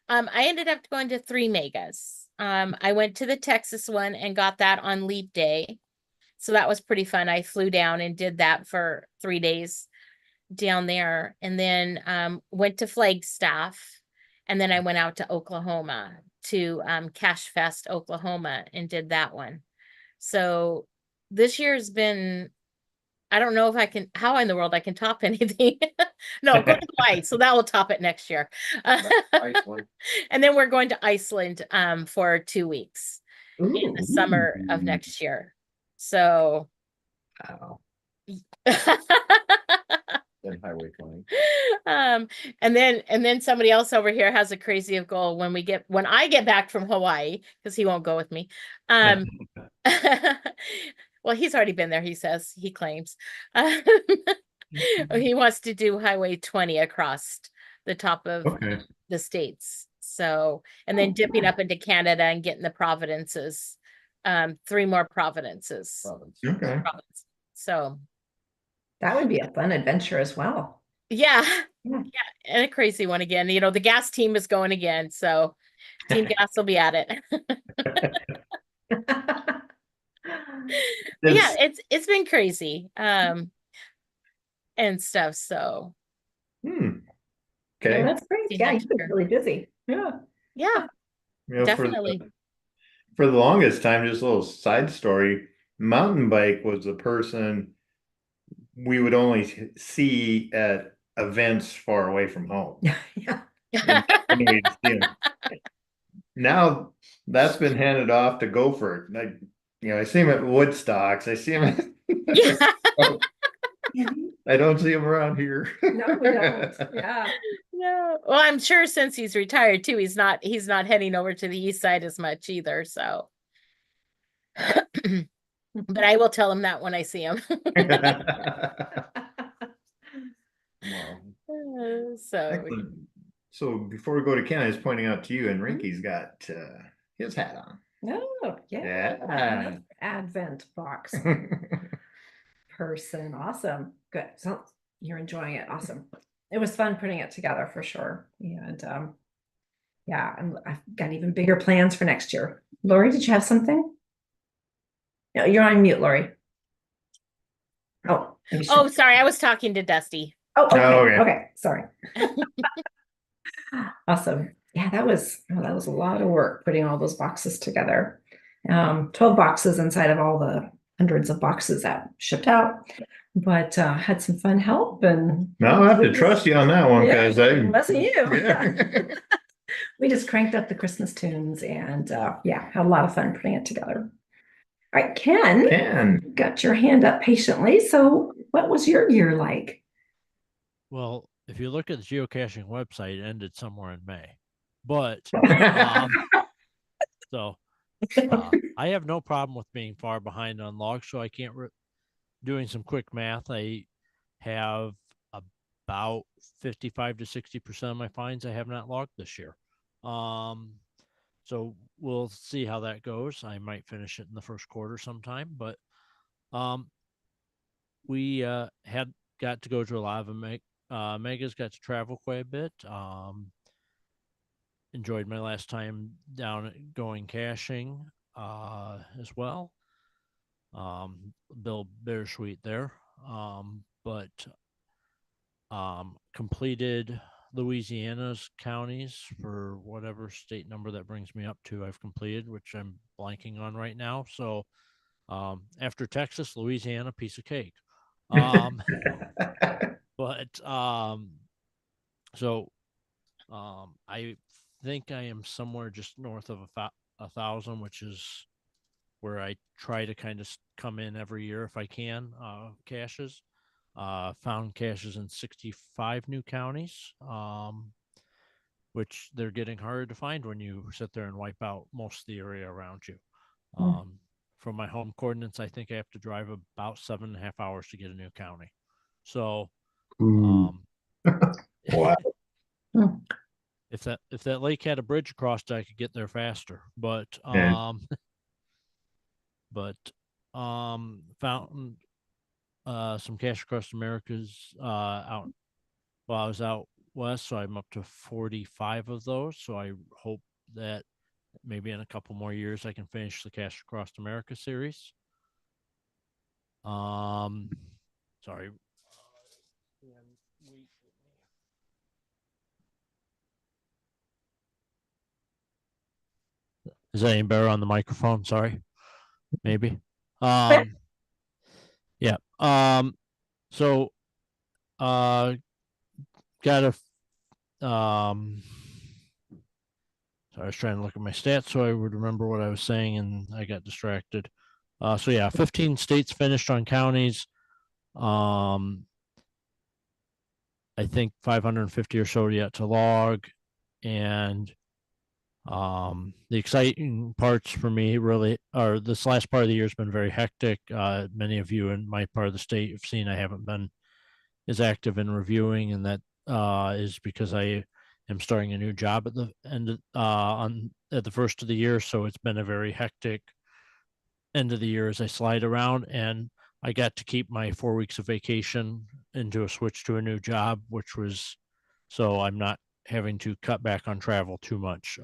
I ended up going to 3 megas. I went to the Texas one and got that on Leap Day. So that was pretty fun. I flew down and did that for 3 days down there, and then went to Flagstaff, and then I went out to Oklahoma to Cache Fest, Oklahoma, and did that one. So this year's been, I don't know how in the world I can top anything. No, go to Hawaii, so that will top it next year. Iceland. And then we're going to Iceland for 2 weeks in the Ooh. summer of next year. So Wow. Then Highway 20. And then somebody else over here has a crazy goal when I get back from Hawaii, because he won't go with me. Well, he's already been there, he claims. He wants to do Highway 20 across the top of Okay. the states. So, and then dipping up into Canada and getting the Providences, 3 more Providences. Okay. So That would be a fun adventure as well. yeah, Yeah. and a crazy one again. The gas team is going again, so Team Gas will be at it. But yeah, it's been crazy, and stuff. So Okay. Well, that's great. See Yeah, next you've been year. really busy. Yeah. Yeah, definitely. For the longest time, just a little side story, mountain bike was the person we would only see at events far away from home. Yeah. And we'd see 'em. Now that's been handed off to Go For It. I see him at Woodstocks. I see him. Yeah. I don't see him around here. No, we don't. Yeah. No. Well, I'm sure since he's retired too, he's not heading over to the east side as much either. So, but I will tell him that when I see him. So Excellent. So before we go to Ken, I was pointing out to you, Enrique's got his hat on. Oh, yeah. Yeah. Advent box person. Awesome. Good. So you're enjoying it. Awesome. It was fun putting it together for sure. And yeah, I've got even bigger plans for next year. Lori, did you have something? No, you're on mute, Lori. Oh, maybe oh, sorry, I was talking to Dusty. Oh, okay. okay. Okay. Sorry. Awesome. Yeah, that was a lot of work putting all those boxes together. 12 boxes inside of all the hundreds of boxes that shipped out, but had some fun help. And Now I have to trust you on that one because it wasn't you. Yeah. We just cranked up the Christmas tunes and yeah, had a lot of fun putting it together. All right, Ken, got your hand up patiently. So what was your year like? Well, if you look at the geocaching website, it ended somewhere in May. But so I have no problem with being far behind on logs, so I can't. Doing some quick math, I have about 55 to 60% of my finds I have not logged this year. So we'll see how that goes. I might finish it in the first quarter sometime, but we had got to go to a lot of them. Megas, got to travel quite a bit. Enjoyed my last time down going caching as well. Bill bittersweet there. But completed Louisiana's counties for whatever state number that brings me up to. I've completed, which I'm blanking on right now. So after Texas, Louisiana, piece of cake. But so I think I am somewhere just north of 1,000, which is where I try to kind of come in every year if I can. Caches, found caches in 65 new counties, which they're getting harder to find when you sit there and wipe out most of the area around you. From my home coordinates, I think I have to drive about 7.5 hours to get a new county. So, Wow. if that lake had a bridge across it, I could get there faster. But Yeah. found some cache across America's out while I was out west, so I'm up to 45 of those. So I hope that maybe in a couple more years I can finish the Cache Across America series. Sorry. Is that any better on the microphone? Sorry. Maybe. Yeah. So got a so I was trying to look at my stats so I would remember what I was saying and I got distracted. So yeah, 15 states finished on counties. I think 550 or so yet to log. And the exciting parts for me really are this last part of the year has been very hectic. Many of you in my part of the state have seen I haven't been as active in reviewing, and that is because I am starting a new job at the end of, at the first of the year. So it's been a very hectic end of the year as I slide around, and I got to keep my 4 weeks of vacation into a switch to a new job, which was so I'm not having to cut back on travel too much.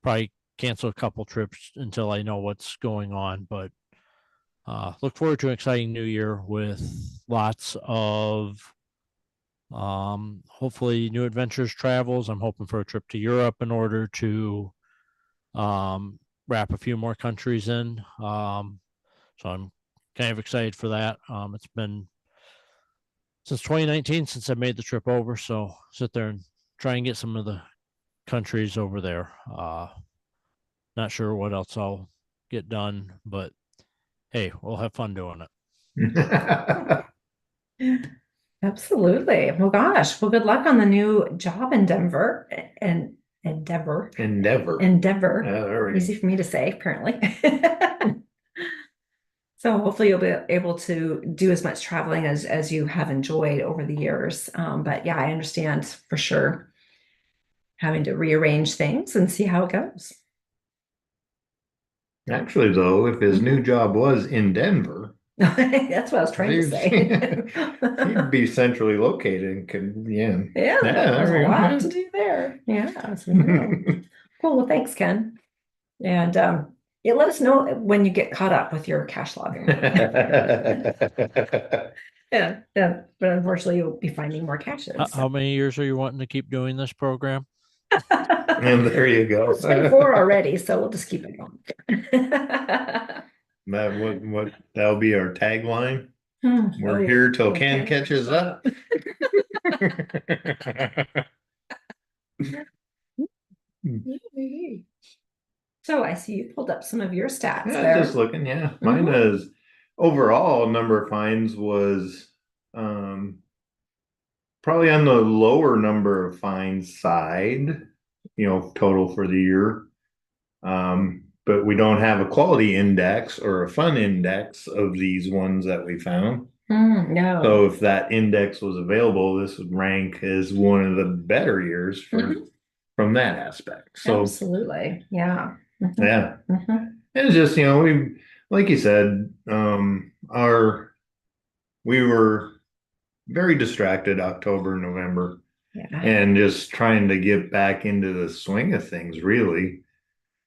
Probably cancel a couple trips until I know what's going on, but look forward to an exciting new year with lots of hopefully new adventures, travels. I'm hoping for a trip to Europe in order to wrap a few more countries in. So I'm kind of excited for that. It's been since 2019 since I made the trip over. So sit there and try and get some of the countries over there. Not sure what else I'll get done, but hey, we'll have fun doing it. Absolutely. Well, gosh. Well, good luck on the new job in Denver and Endeavor. Endeavor. Easy for me to say, apparently. So hopefully you'll be able to do as much traveling as you have enjoyed over the years. But yeah, I understand for sure having to rearrange things and see how it goes. Actually, though, if his new job was in Denver, that's what I was trying to say. he'd be centrally located and could, yeah. Yeah, there's a lot to do there. Yeah. Cool. Well, thanks, Ken. And yeah, let us know when you get caught up with your cache logging. Yeah, but unfortunately, you'll be finding more caches. How many years are you wanting to keep doing this program? And there you go. It's been 4 already, so we'll just keep it going. What that'll be our tagline. We're Oh, here till Ken catches up. So I see you pulled up some of your stats Yeah, there. just looking, yeah. Mine is overall number of finds was probably on the lower number of finds side, total for the year. but we don't have a quality index or a fun index of these ones that we found. No. So if that index was available, this would rank as one of the better years from that aspect. So absolutely. Yeah. yeah, it's just, we, like you said, we were very distracted October, November, and just trying to get back into the swing of things, really.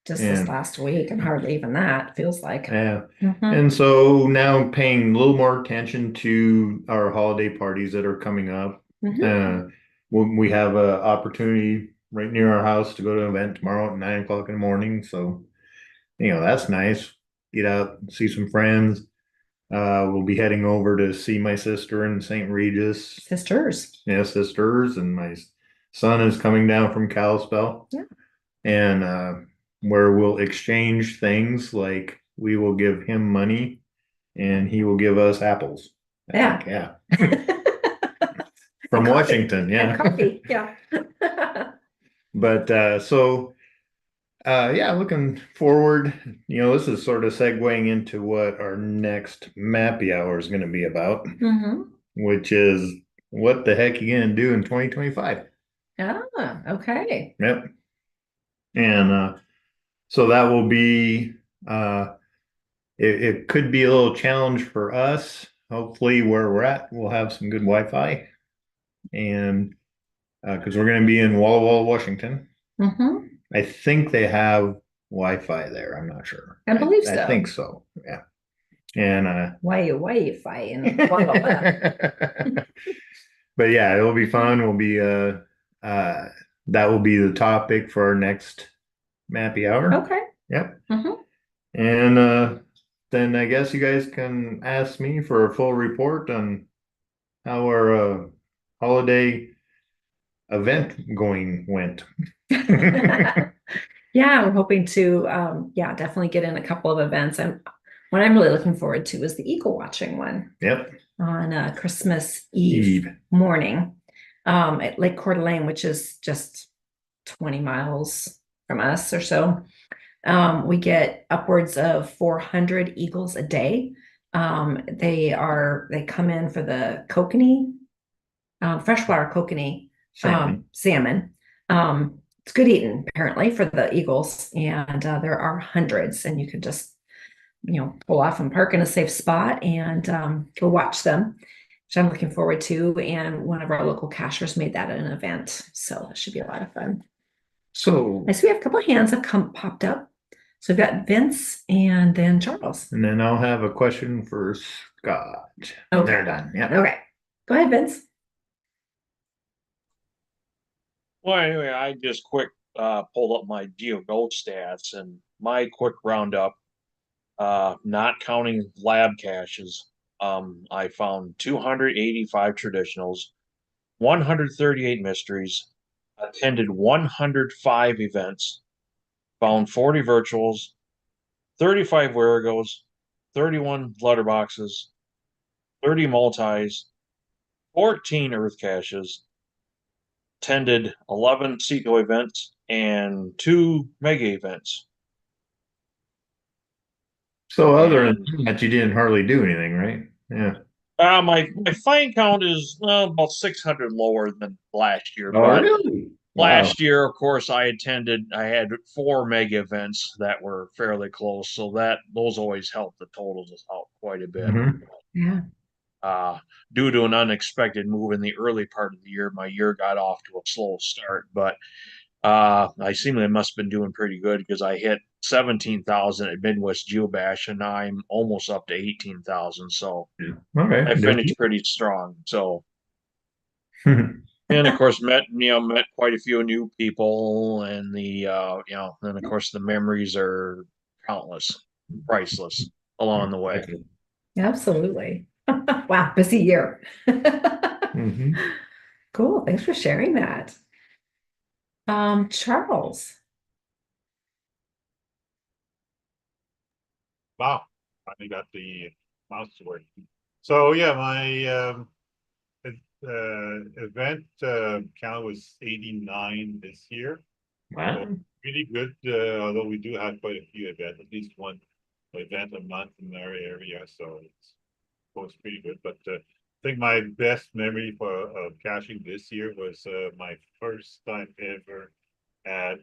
Just this last week, and hardly even that, feels like. Yeah. And so now paying a little more attention to our holiday parties that are coming up. We have an opportunity right near our house to go to an event tomorrow at 9 o'clock in the morning. So, that's nice. Get out and see some friends. We'll be heading over to see my sister in St. Regis. Sisters. Yeah, sisters. And my son is coming down from Kalispell. Yeah. And where we'll exchange things, like we will give him money and he will give us apples. Yeah. From Washington, yeah. Coffee, yeah. But looking forward, this is sort of segueing into what our next Mappy hour is going to be about, which is what the heck you going to do in 2025. Ah, okay. Yep. And so that will be, it could be a little challenge for us. Hopefully where we're at, we'll have some good Wi-Fi. And because we're going to be in Walla Walla, Washington. I think they have Wi-Fi there. I'm not sure. I believe so. I think so. Yeah. And Wi-Fi in Walla Walla. But yeah, it'll be fun. We'll be that will be the topic for our next Mappy hour. Okay. Yep. And then I guess you guys can ask me for a full report on how our holiday event went. Yeah, we're hoping to definitely get in a couple of events. And what I'm really looking forward to is the eagle watching one. Yep. On Christmas Eve morning at Lake Coeur d'Alene, which is just 20 miles from us or so. We get upwards of 400 eagles a day. They come in for the kokanee, freshwater kokanee salmon. It's good eating apparently for the eagles, and there are hundreds, and you could just pull off and park in a safe spot and go watch them, which I'm looking forward to. And one of our local cachers made that an event, so it should be a lot of fun. So I see we have a couple of hands have popped up. So we've got Vince and then Charles. And then I'll have a question for Scott. Okay. They're done. Yeah. Okay. Go ahead, Vince. Well, anyway, I just quick pulled up my GeoGo stats, and my quick roundup, not counting lab caches, I found 285 traditionals, 138 mysteries, attended 105 events, found 40 virtuals, 35 Wirigos, 31 letterboxes, 30 multis, 14 earth caches, attended 11 Seco events, and 2 mega events. So other than that, you didn't hardly do anything, right? Yeah. My find count is about 600 lower than last year. Oh, but really? last year, of course, I had 4 mega events that were fairly close, so those always help the totals out quite a bit. Yeah. Due to an unexpected move in the early part of the year, my year got off to a slow start, but I seemingly must have been doing pretty good because I hit 17,000 at Midwest Geobash, and I'm almost up to 18,000. So I finished pretty strong. So, and of course, met quite a few new people, and then of course the memories are countless, priceless along the way. Absolutely. Wow, busy year. Cool. Thanks for sharing that. Charles. Wow, finally got the mouse to work. So yeah, my event count was 89 this year. Wow. So pretty good, although we do have quite a few events, at least one event a month in our area, so it's goes pretty good. But I think my best memory for caching this year was my first time ever at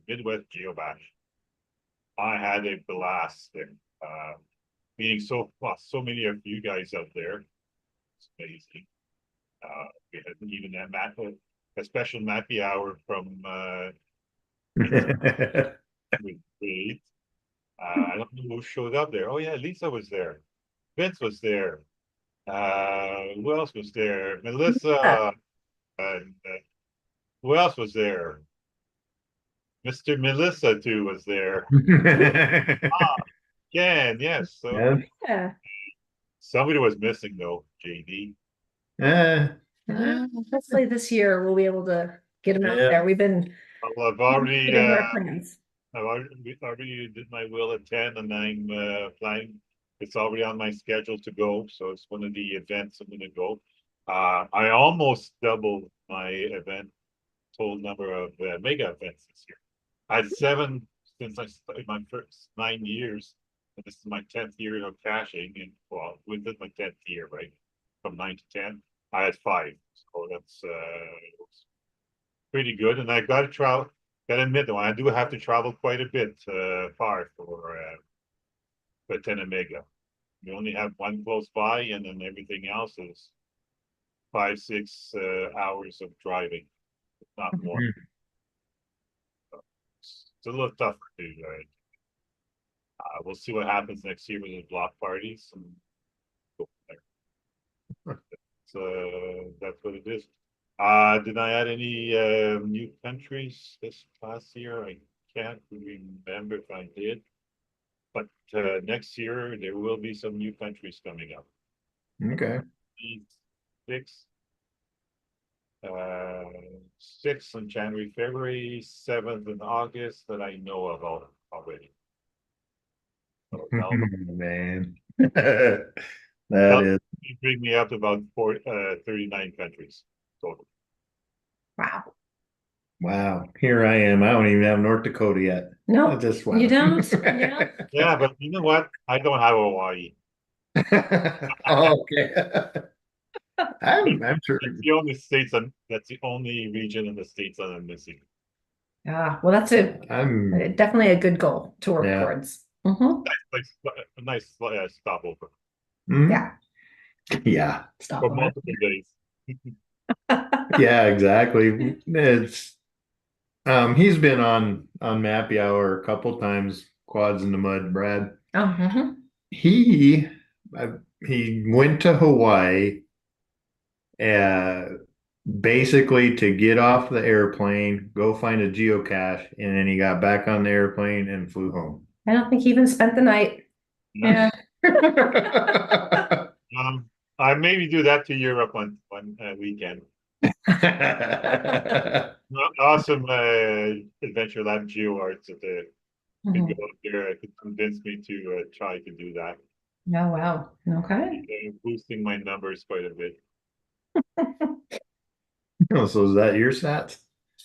Midwest Geobash. I had a blast there. Meeting so many of you guys out there. It's amazing. We had even a special Mappy hour from with great. I don't know who showed up there. Oh yeah, Lisa was there. Vince was there. Who else was there? Melissa. And who else was there? Mr. Melissa too was there. Ken, yes. So Yeah. somebody was missing though, JD. Hopefully this year we'll be able to get them out Yeah. there. We've been Well, I've already getting our plans. already did my will at 10 and I'm flying. It's already on my schedule to go. So it's one of the events I'm gonna go. I almost doubled my event total number of mega events this year. I had 7 since I started my first 9 years. And this is my 10th year of caching, and well, within my 10th year, right? From 9 to 10. I had 5. So that's pretty good. And I gotta travel, gotta admit though, I do have to travel quite a bit far for 10 and mega. We only have one close by, and then everything else is 5-6 hours of driving, if not more. It's a little tougher to we'll see what happens next year with the block parties and go from there. So that's what it is. Did I add any new countries this past year? I can't remember if I did. But next year there will be some new countries coming up. Okay. 6 6th in January, February, 7th in August that I know of already. So Man. That is bring me up to about 39 countries total. Wow. wow. Here I am. I don't even have North Dakota yet. No, Just you don't? Yeah. Yeah, but you know what? I don't have Hawaii. Okay. I'm sure. That's the only states that's the only region in the states that I'm missing. Yeah. Well, that's I'm definitely a good goal to work Yeah. towards. Mhm. A nice stopover Mhm. Yeah. Yeah. Stop for on it. multiple days. Yeah, exactly. It's he's been on Mappy Hour a couple times, quads in the mud, Brad. Oh, mhm. He uh, he went to Hawaii uh basically to get off the airplane, go find a geocache, and then he got back on the airplane and flew home. I don't think he even spent the night. Yeah. I maybe do that to Europe one weekend. Awesome Adventure Lab Geo Arts at the could Mhm. go up there. Could convince me to try to do that. Oh, wow. Okay. Boosting my numbers quite a bit. Oh, so is that your stats?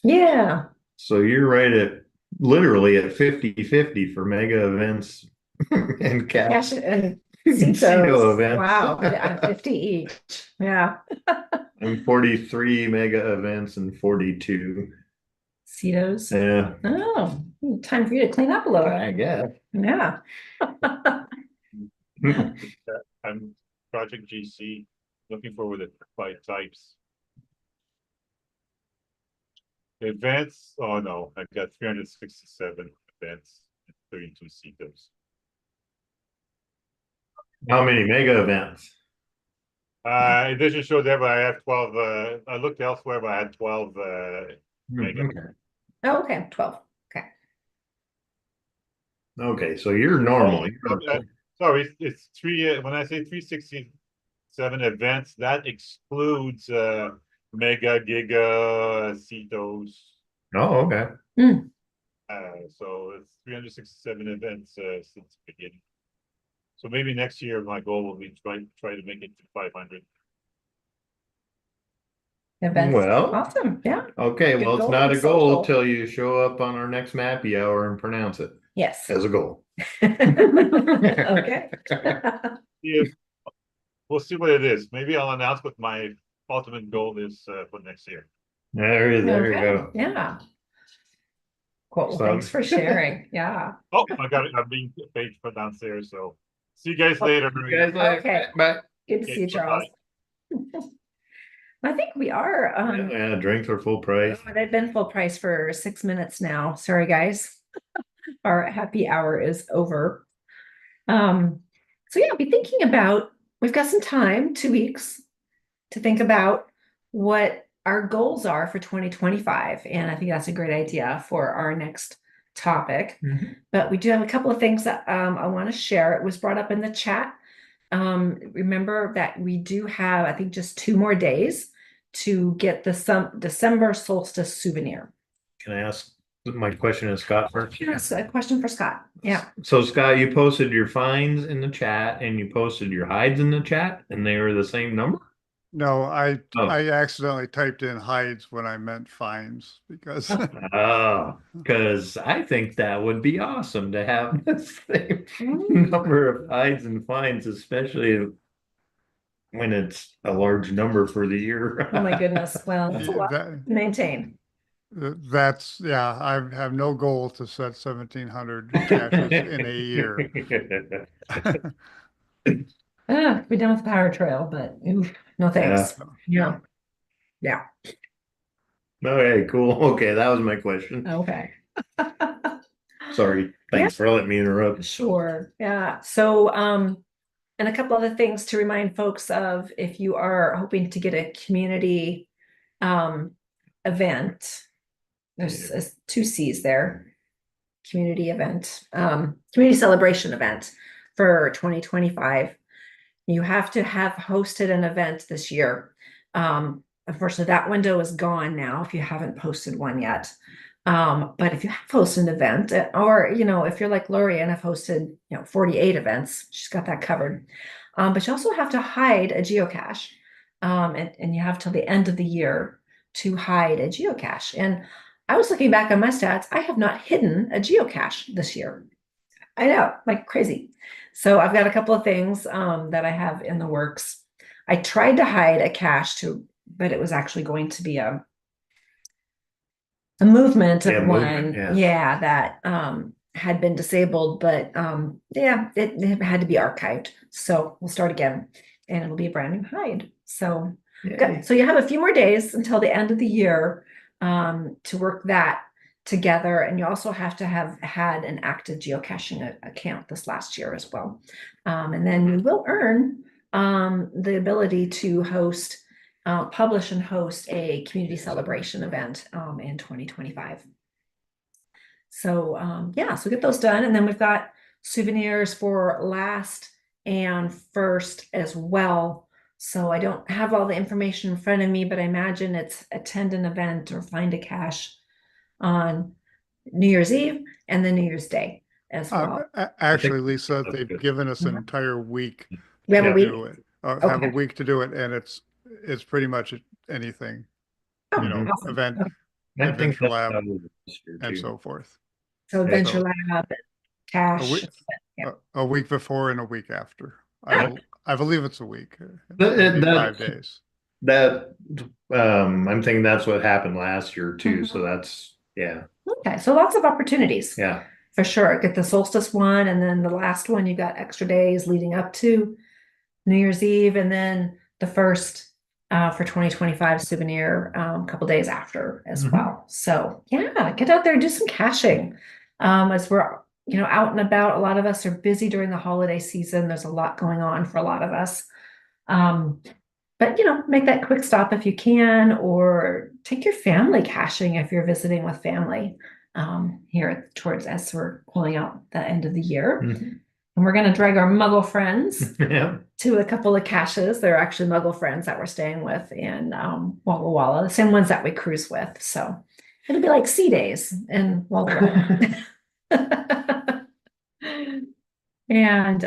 Yeah. So you're right at literally at 50-50 for mega events and Cash cash and CeTO CeTOs. events. Wow. At 50 each. Yeah. I'm 43 mega events and 42. CeTOs. Yeah, Oh, time for you to clean up a little. I guess. Yeah. I'm Project GC. Looking forward to 5 types. Events. Oh no, I've got 367 events and 32 CeTOs. How many mega events? It doesn't show there, but I have 12. I looked elsewhere, but I had 12 mega. Okay. Oh, okay. 12. Okay. Okay, so you're normal. Sorry, it's 3. When I say 367 events, that excludes mega, giga, CeTOs. Oh, okay. So it's 367 events since the beginning. So maybe next year my goal will be try to make it to 500. events. Well. Awesome. Yeah. Okay, Good well, it's goal not and a goal social. till you show up on our next Mappy hour and pronounce it Yes. as a goal. Okay. Yeah, we'll see what it is. Maybe I'll announce what my ultimate goal is for next year. There you Okay. go. Yeah. Cool. Well, So- thanks for sharing. Yeah. Oh, I got it. I'm being paid for downstairs. So see you guys later. You guys later. Okay. Bye. Good to Okay, see you, Charles. I think we are. Yeah, drinks are full price. Oh, they've been full price for 6 minutes now. Sorry, guys. Our happy hour is over. So yeah, be thinking about, we've got some time, 2 weeks, to think about what our goals are for 2025. And I think that's a great idea for our next topic. But we do have a couple of things that I want to share. It was brought up in the chat. Remember that we do have, I think, just 2 more days to get the December solstice souvenir. Can I ask my question to Scott first? Yes, a question for Scott. Yeah. So Scott, you posted your finds in the chat and you posted your hides in the chat and they were the same number? No, I Oh. I accidentally typed in hides when I meant finds because Oh, because I think that would be awesome to have the same number of hides and finds, especially when it's a large number for the year. Oh my goodness. Well, that's a Yeah, lot to maintain. that's yeah, I have no goal to set 1,700 caches in a year. Be done with the power trail, but oof, no thanks. Yeah. Yeah. Okay, cool. Okay, that was my question. Okay. Sorry. Thanks for letting me interrupt. Sure. Yeah. So, and a couple other things to remind folks of, if you are hoping to get a community event, there's 2 C's there. Community event, community celebration event for 2025. You have to have hosted an event this year. Unfortunately, that window is gone now if you haven't posted one yet. But if you have hosted an event, or if you're like Lori and have hosted 48 events, she's got that covered. But you also have to hide a geocache, and you have till the end of the year to hide a geocache. And I was looking back on my stats. I have not hidden a geocache this year. I know, like crazy. So I've got a couple of things that I have in the works. I tried to hide a cache but it was actually going to be a movement of one, that had been disabled, but it had to be archived. So we'll start again, and it'll be a brand new hide. So good. So you have a few more days until the end of the year to work that together, and you also have to have had an active geocaching account this last year as well, and then you will earn the ability to publish and host a community celebration event in 2025. So so get those done, and then we've got souvenirs for last and first as well. So I don't have all the information in front of me, but I imagine it's attend an event or find a cache on New Year's Eve and then New Year's Day as well. Actually, Lisa, they've given us an entire week We have to a week. do it. Have a week to do it, and it's pretty much anything, Awesome. event, I think Adventure Lab, that's this year, and too. so forth. So Adventure Lab, cache. A week before and a week after. I believe it's a week. That- 5 days. That I'm thinking that's what happened last year too. So that's Okay, so lots of opportunities. Yeah. For sure. Get the solstice one, and then the last one, you got extra days leading up to New Year's Eve, and then the first for 2025 souvenir a couple days after as well. So yeah, get out there, do some caching. As we're out and about, a lot of us are busy during the holiday season. There's a lot going on for a lot of us. But make that quick stop if you can, or take your family caching if you're visiting with family here as we're pulling out the end of the year. And we're going to drag our Muggle friends to a couple of caches. They're actually Muggle friends that we're staying with in Walla Walla, the same ones that we cruise with. So it'll be like sea days in Walla Walla. And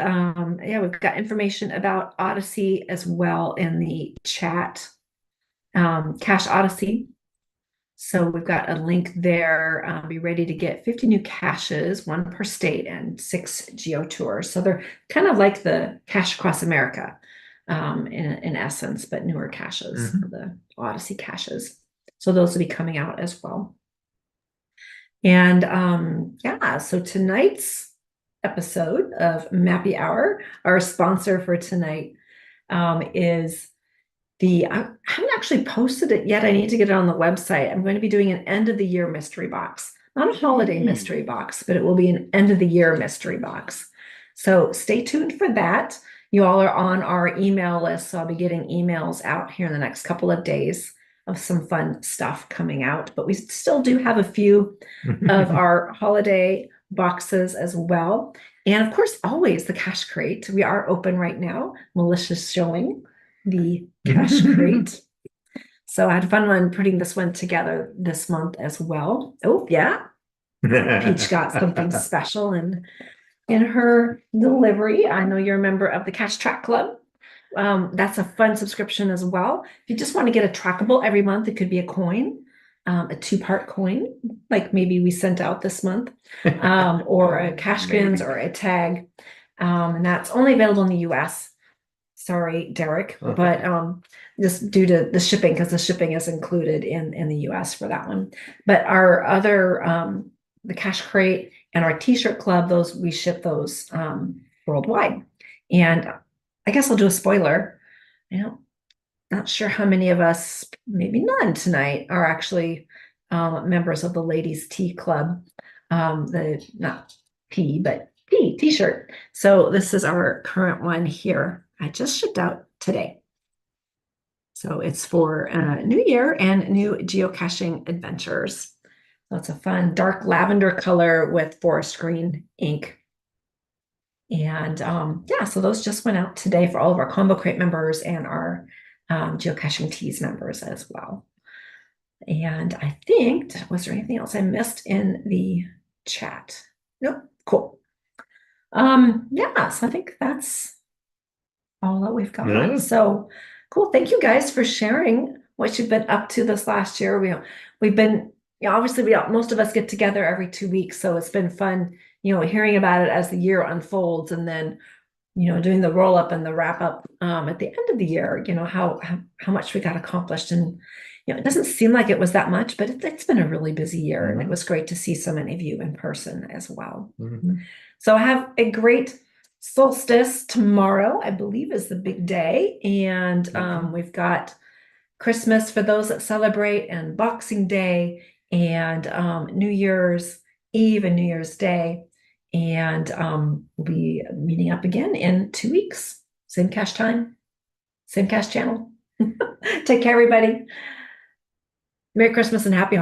we've got information about Odyssey as well in the chat. Cash Odyssey. So we've got a link there. Be ready to get 50 new caches, 1 per state, and 6 geo tours. So they're kind of like the Cache Across America in essence, but newer caches, the Odyssey caches. So those will be coming out as well. And yeah, so tonight's episode of Mappy Hour, our sponsor for tonight, is I haven't actually posted it yet. I need to get it on the website. I'm going to be doing an end of the year mystery box, not a holiday mystery box, but it will be an end of the year mystery box. So stay tuned for that. You all are on our email list, so I'll be getting emails out here in the next couple of days of some fun stuff coming out. But we still do have a few of our holiday boxes as well. And of course, always the cache crate. We are open right now. Melissa's showing the cache crate. So I had fun putting this one together this month as well. Oh, yeah. Peach got something special in her delivery. I know you're a member of the Cache Track Club. That's a fun subscription as well. If you just want to get a trackable every month, it could be a coin, a 2-part coin, like maybe we sent out this month, or a cache skins or a tag. And that's only available in the US. Sorry, Derek, but just due to the shipping, because the shipping is included in the US for that one. But our other, the Cache Crate and our T-shirt club, we ship those worldwide. And I guess I'll do a spoiler. Not sure how many of us, maybe none tonight, are actually members of the Ladies Tea Club. Not P, but T-shirt. So this is our current one here. I just shipped out today. So it's for New Year and new geocaching adventures. So it's a fun dark lavender color with forest green ink. And yeah, so those just went out today for all of our Combo Crate members and our geocaching teas members as well. And I think, was there anything else I missed in the chat? Nope. Cool. Yeah, so I think that's all that we've got. Yeah. So cool. Thank you guys for sharing what you've been up to this last year. We've been, obviously most of us get together every 2 weeks, so it's been fun, hearing about it as the year unfolds, and then, doing the roll up and the wrap up at the end of the year, how much we got accomplished. And it doesn't seem like it was that much, but it's been a really busy year, and it was great to see so many of you in person as well. So have a great solstice tomorrow, I believe, is the big day. And we've got Christmas for those that celebrate, and Boxing Day, and New Year's Eve and New Year's Day. And we'll be meeting up again in 2 weeks. Same cache time, same cache channel. Take care, everybody. Merry Christmas and happy holidays.